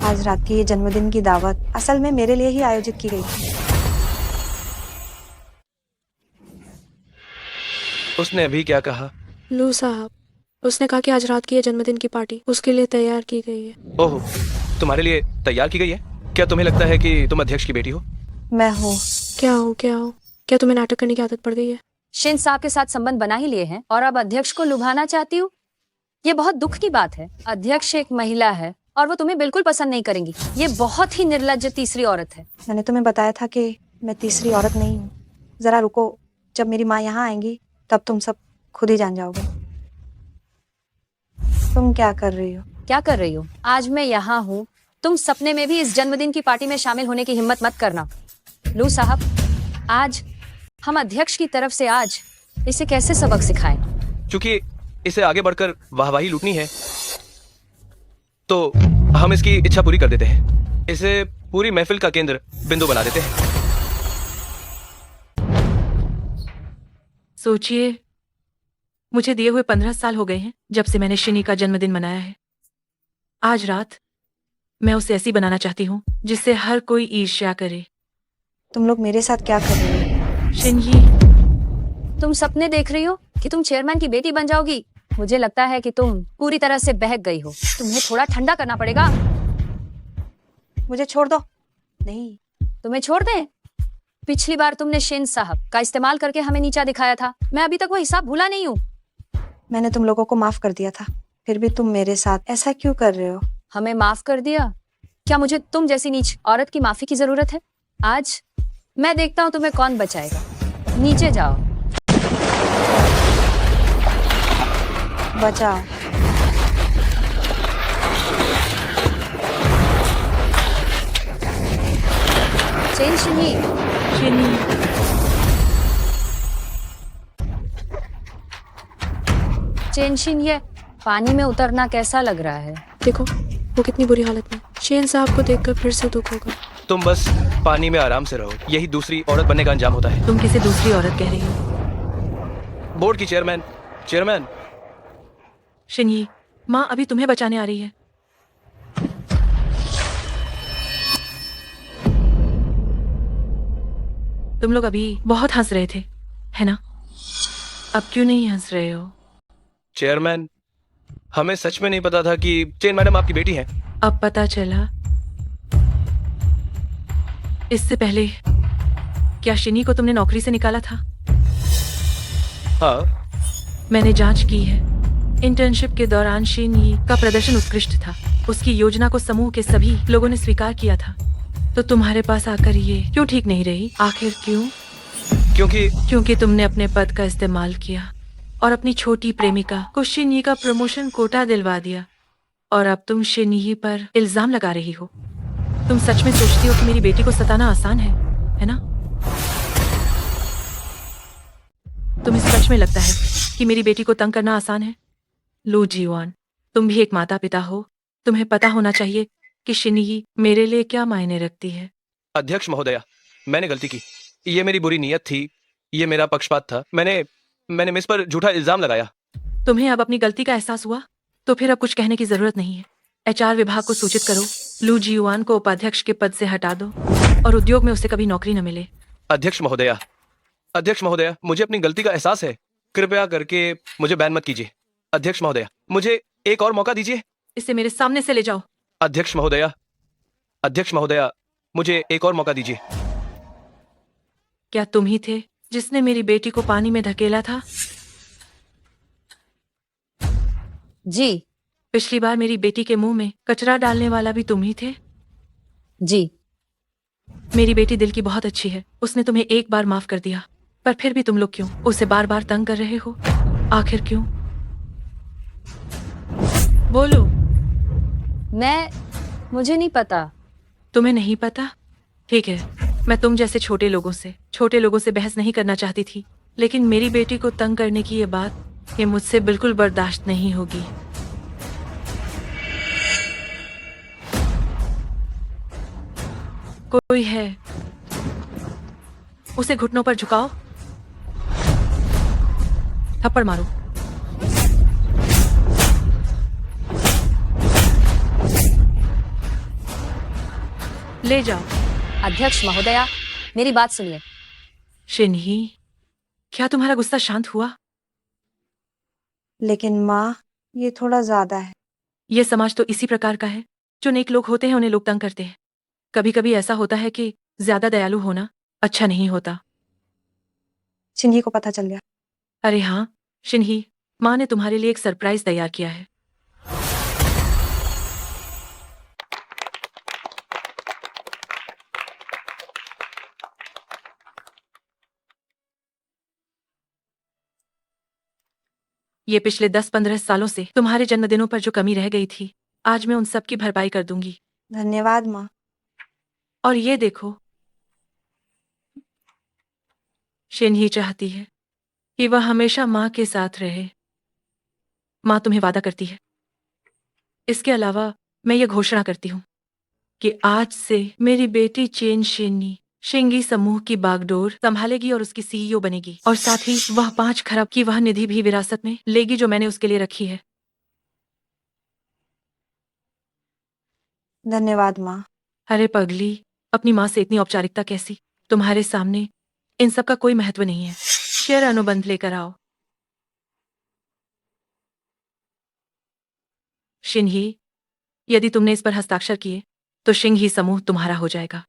F: आज रात की ये जन्मदिन की दावत असल में मेरे लिए ही आयोजित की गई थी।
G: उसने अभी क्या कहा?
K: लू साहब, उसने कहा कि आज रात की ये जन्मदिन की पार्टी उसके लिए तैयार की गई है।
G: ओह, तुम्हारे लिए तैयार की गई है? क्या तुम्हें लगता है कि तुम अध्यक्ष की बेटी हो?
F: मैं हूँ।
K: क्या हो? क्या तुम्हें नाटक करने की आदत पड़ गई है?
H: शेन साहब के साथ संबंध बना ही लिए हैं और अब अध्यक्ष को लुभाना चाहती हूँ? ये बहुत दुख की बात है। अध्यक्ष एक महिला है और वो तुम्हें बिल्कुल पसंद नहीं करेंगी। ये बहुत ही निर्लज्ज तीसरी औरत है।
F: मैंने तुम्हें बताया था कि मैं तीसरी औरत नहीं हूँ। जरा रुको, जब मेरी माँ यहाँ आएंगी तब तुम सब खुद ही जान जाओगे। तुम क्या कर रही हो?
H: क्या कर रही हो? आज मैं यहाँ हूँ। तुम सपने में भी इस जन्मदिन की पार्टी में शामिल होने की हिम्मत मत करना। लू साहब, आज हम अध्यक्ष की तरफ से आज इसे कैसे सबक सिखाएं?
G: क्योंकि इसे आगे बढ़कर वाहवाही लूटनी है तो हम इसकी इच्छा पूरी कर देते हैं। इसे पूरी महफिल का केंद्र बिंदु बना देते हैं।
D: सोचिए, मुझे दिए हुए 15 साल हो गए हैं जब से मैंने शिनी का जन्मदिन मनाया है। आज रात मैं उसे ऐसी बनाना चाहती हूँ जिससे हर कोई ईर्ष्या करे।
F: तुम लोग मेरे साथ क्या कर रहे हो?
D: शिनजी,
H: तुम सपने देख रही हो कि तुम चेयरमैन की बेटी बन जाओगी। मुझे लगता है कि तुम पूरी तरह से बहक गई हो। तुम्हें थोड़ा ठंडा करना पड़ेगा।
F: मुझे छोड़ दो। नहीं।
H: तुम्हें छोड़ दें? पिछली बार तुमने शेन साहब का इस्तेमाल करके हमें नीचा दिखाया था। मैं अभी तक वो हिसाब भूला नहीं हूँ।
F: मैंने तुम लोगों को माफ कर दिया था, फिर भी तुम मेरे साथ ऐसा क्यों कर रहे हो?
H: हमें माफ कर दिया? क्या मुझे तुम जैसी नीच औरत की माफी की जरूरत है? आज मैं देखता हूँ तुम्हें कौन बचाएगा। नीचे जाओ।
F: बचाओ।
H: चेन शिनी।
D: शिनी,
H: चेन शिन, ये पानी में उतरना कैसा लग रहा है?
K: देखो वो कितनी बुरी हालत में। शेन साहब को देखकर फिर से दुख होगा।
G: तुम बस पानी में आराम से रहो, यही दूसरी औरत बनने का अंजाम होता है।
D: तुम किसे दूसरी औरत कह रही हो?
G: बोर्ड की चेयरमैन। चेयरमैन,
D: शिनही, माँ अभी तुम्हें बचाने आ रही है। तुम लोग अभी बहुत हंस रहे थे, है ना? अब क्यों नहीं हंस रहे हो?
G: चेयरमैन, हमें सच में नहीं पता था कि चेन मैडम आपकी बेटी हैं।
D: अब पता चला। इससे पहले क्या शिनी को तुमने नौकरी से निकाला था?
G: हाँ,
D: मैंने जांच की है। इंटर्नशिप के दौरान शिनी का प्रदर्शन उत्कृष्ट था। उसकी योजना को समूह के सभी लोगों ने स्वीकार किया था। तो तुम्हारे पास आकर ये क्यों ठीक नहीं रही? आखिर क्यों? क्योंकि तुमने अपने पद का इस्तेमाल किया और अपनी छोटी प्रेमिका को शिनी का प्रमोशन कोटा दिलवा दिया। और अब तुम शिनी पर इल्जाम लगा रही हो। तुम सच में सोचती हो कि मेरी बेटी को सताना आसान है ना? तुम्हें सच में लगता है कि मेरी बेटी को तंग करना आसान है? लो जीवान, तुम भी एक माता पिता हो। तुम्हें पता होना चाहिए कि शिनी मेरे लिए क्या मायने रखती है।
G: अध्यक्ष महोदया, मैंने गलती की। ये मेरी बुरी नीयत थी, ये मेरा पक्षपात था। मैंने मिस पर झूठा इल्जाम लगाया।
D: तुम्हें अब अपनी गलती का एहसास हुआ? तो फिर अब कुछ कहने की जरूरत नहीं है। एचआर विभाग को सूचित करो, लू जीवान को उपाध्यक्ष के पद से हटा दो और उद्योग में उसे कभी नौकरी न मिले।
G: अध्यक्ष महोदया, मुझे अपनी गलती का एहसास है। कृपया करके मुझे बैन मत कीजिए। अध्यक्ष महोदया, मुझे एक और मौका दीजिए।
D: इसे मेरे सामने से ले जाओ।
G: अध्यक्ष महोदया, मुझे एक और मौका दीजिए।
D: क्या तुम ही थे जिसने मेरी बेटी को पानी में धकेला था?
H: जी।
D: पिछली बार मेरी बेटी के मुंह में कचरा डालने वाला भी तुम ही थे?
H: जी।
D: मेरी बेटी दिल की बहुत अच्छी है। उसने तुम्हें एक बार माफ कर दिया, पर फिर भी तुम लोग क्यों उसे बार बार तंग कर रहे हो? आखिर क्यों? बोलो।
H: मुझे नहीं पता।
D: तुम्हें नहीं पता? ठीक है, मैं तुम जैसे छोटे लोगों से बहस नहीं करना चाहती थी, लेकिन मेरी बेटी को तंग करने की ये बात मुझसे बिल्कुल बर्दाश्त नहीं होगी। कोई है? उसे घुटनों पर झुकाओ, थप्पड़ मारो। ले जाओ।
H: अध्यक्ष महोदया, मेरी बात सुनिए।
D: शिनही, क्या तुम्हारा गुस्सा शांत हुआ?
F: लेकिन माँ, ये थोड़ा ज्यादा है।
D: ये समाज तो इसी प्रकार का है। जो नेक लोग होते हैं उन्हें लोग तंग करते हैं। कभी कभी ऐसा होता है कि ज्यादा दयालु होना अच्छा नहीं होता।
F: शिनही को पता चल गया।
D: अरे हाँ शिनही, माँ ने तुम्हारे लिए एक सरप्राइज तैयार किया है। ये पिछले 10-15 सालों से तुम्हारे जन्मदिनों पर जो कमी रह गई थी, आज मैं उन सब की भरपाई कर दूंगी।
F: धन्यवाद माँ।
D: और ये देखो, शिनही चाहती है कि वह हमेशा माँ के साथ रहे। माँ तुम्हें वादा करती है। इसके अलावा मैं ये घोषणा करती हूँ कि आज से मेरी बेटी चेन शिन्नी शिंगी समूह की बागडोर संभालेगी और उसकी सीईओ बनेगी, और साथ ही वह 5 खरब की वह निधि भी विरासत में लेगी जो मैंने उसके लिए रखी है।
F: धन्यवाद माँ।
D: अरे पगली, अपनी माँ से इतनी औपचारिकता कैसी? तुम्हारे सामने इन सब का कोई महत्व नहीं है। शेयर अनुबंध लेकर आओ। शिनही, यदि तुमने इस पर हस्ताक्षर किए तो शिंगी समूह तुम्हारा हो जाएगा।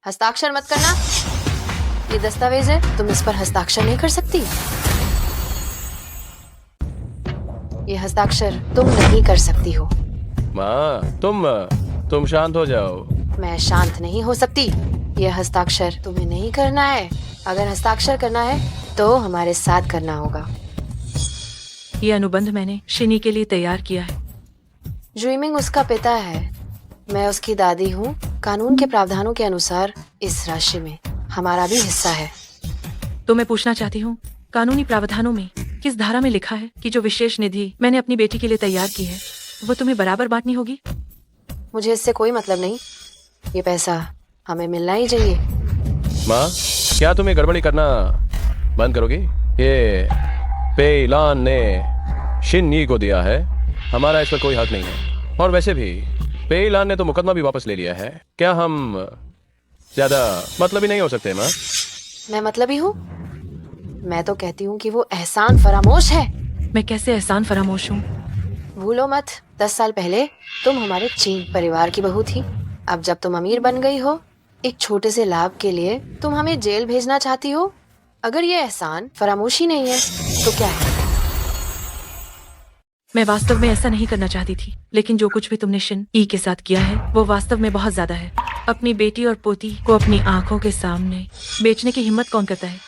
C: हस्ताक्षर मत करना, ये दस्तावेज है, तुम इस पर हस्ताक्षर नहीं कर सकती। ये हस्ताक्षर तुम नहीं कर सकती हो।
B: माँ, तुम शांत हो जाओ।
C: मैं शांत नहीं हो सकती। ये हस्ताक्षर तुम्हें नहीं करना है। अगर हस्ताक्षर करना है तो हमारे साथ करना होगा।
D: ये अनुबंध मैंने शिनी के लिए तैयार किया है।
C: ड्रीमिंग उसका पिता है, मैं उसकी दादी हूँ। कानून के प्रावधानों के अनुसार इस राशि में हमारा भी हिस्सा है।
D: तो मैं पूछना चाहती हूँ, कानूनी प्रावधानों में किस धारा में लिखा है कि जो विशेष निधि मैंने अपनी बेटी के लिए तैयार की है वो तुम्हें बराबर बांटनी होगी?
C: मुझे इससे कोई मतलब नहीं, ये पैसा हमें मिलना ही चाहिए।
B: माँ, क्या तुम ये गड़बड़ी करना बंद करोगी? ये पेइलान ने शिन्नी को दिया है, हमारा इस पर कोई हक नहीं है। और वैसे भी पेइलान ने तो मुकदमा भी वापस ले लिया है। क्या हम ज्यादा मतलबी नहीं हो सकते माँ?
C: मैं मतलबी हूँ? मैं तो कहती हूँ कि वो एहसान फरामोश है।
D: मैं कैसे एहसान फरामोश हूँ?
C: भूलो मत, 10 साल पहले तुम हमारे चीन परिवार की बहू थी। अब जब तुम अमीर बन गई हो, एक छोटे से लाभ के लिए तुम हमें जेल भेजना चाहती हो। अगर ये एहसान फरामोशी नहीं है तो क्या है?
D: मैं वास्तव में ऐसा नहीं करना चाहती थी, लेकिन जो कुछ भी तुमने शिन ई के साथ किया है वो वास्तव में बहुत ज्यादा है। अपनी बेटी और पोती को अपनी आंखों के सामने बेचने की हिम्मत कौन करता है?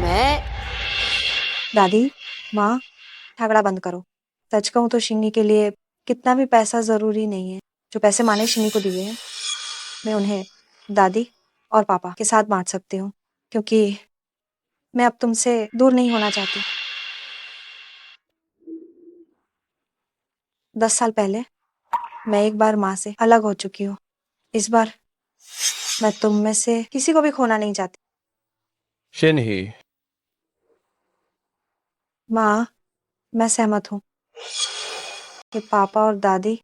C: मैं
F: दादी, माँ, झगड़ा बंद करो। सच कहूँ तो शिन्नी के लिए कितना भी पैसा जरूरी नहीं है। जो पैसे माँ ने शिन्नी को दिए हैं, मैं उन्हें दादी और पापा के साथ बांट सकती हूँ, क्योंकि मैं अब तुमसे दूर नहीं होना चाहती। 10 साल पहले मैं एक बार माँ से अलग हो चुकी हूँ। इस बार मैं तुम में से किसी को भी खोना नहीं चाहती।
B: शिन्ही,
F: माँ, मैं सहमत हूँ कि पापा और दादी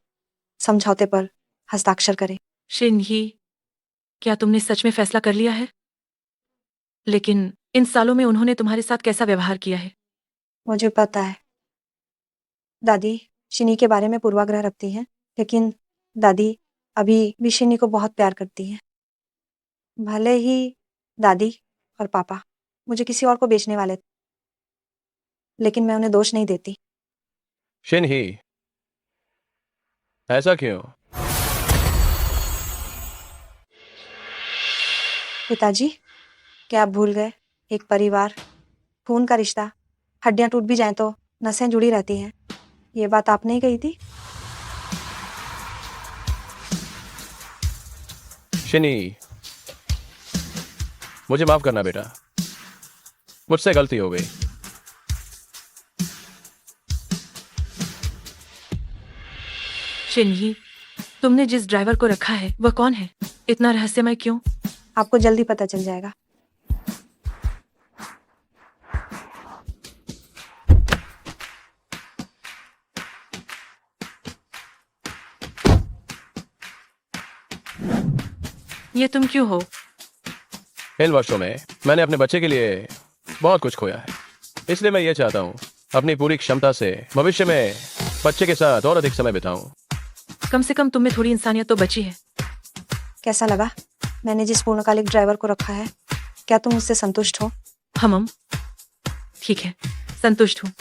F: समझौते पर हस्ताक्षर करें।
D: शिन ही, क्या तुमने सच में फैसला कर लिया है? लेकिन इन सालों में उन्होंने तुम्हारे साथ कैसा व्यवहार किया है?
F: मुझे पता है। दादी शिनी के बारे में पूर्वाग्रह रखती हैं, लेकिन दादी अभी भी शिनी को बहुत प्यार करती हैं। भले ही दादी और पापा मुझे किसी और को बेचने वाले थे, लेकिन मैं उन्हें दोष नहीं देती।
B: शिन्ही, ऐसा क्यों?
F: पिताजी, क्या आप भूल गए? एक परिवार, खून का रिश्ता, हड्डियां टूट भी जाएं तो नसें जुड़ी रहती हैं। ये बात आपने ही कही थी।
B: शिनी, मुझे माफ करना बेटा, मुझसे गलती हो गई।
D: शिनही, तुमने जिस ड्राइवर को रखा है वह कौन है? इतना रहस्यमय क्यों?
F: आपको जल्दी पता चल जाएगा।
D: ये तुम क्यों हो?
B: इन वर्षों में मैंने अपने बच्चे के लिए बहुत कुछ खोया है, इसलिए मैं ये चाहता हूँ अपनी पूरी क्षमता से भविष्य में बच्चे के साथ और अधिक समय बिताऊं।
D: कम से कम तुम में थोड़ी इंसानियत तो बची है।
F: कैसा लगा मैंने जिस पूर्णकालिक ड्राइवर को रखा है? क्या तुम उससे संतुष्ट हो?
D: हम ठीक है, संतुष्ट हूँ।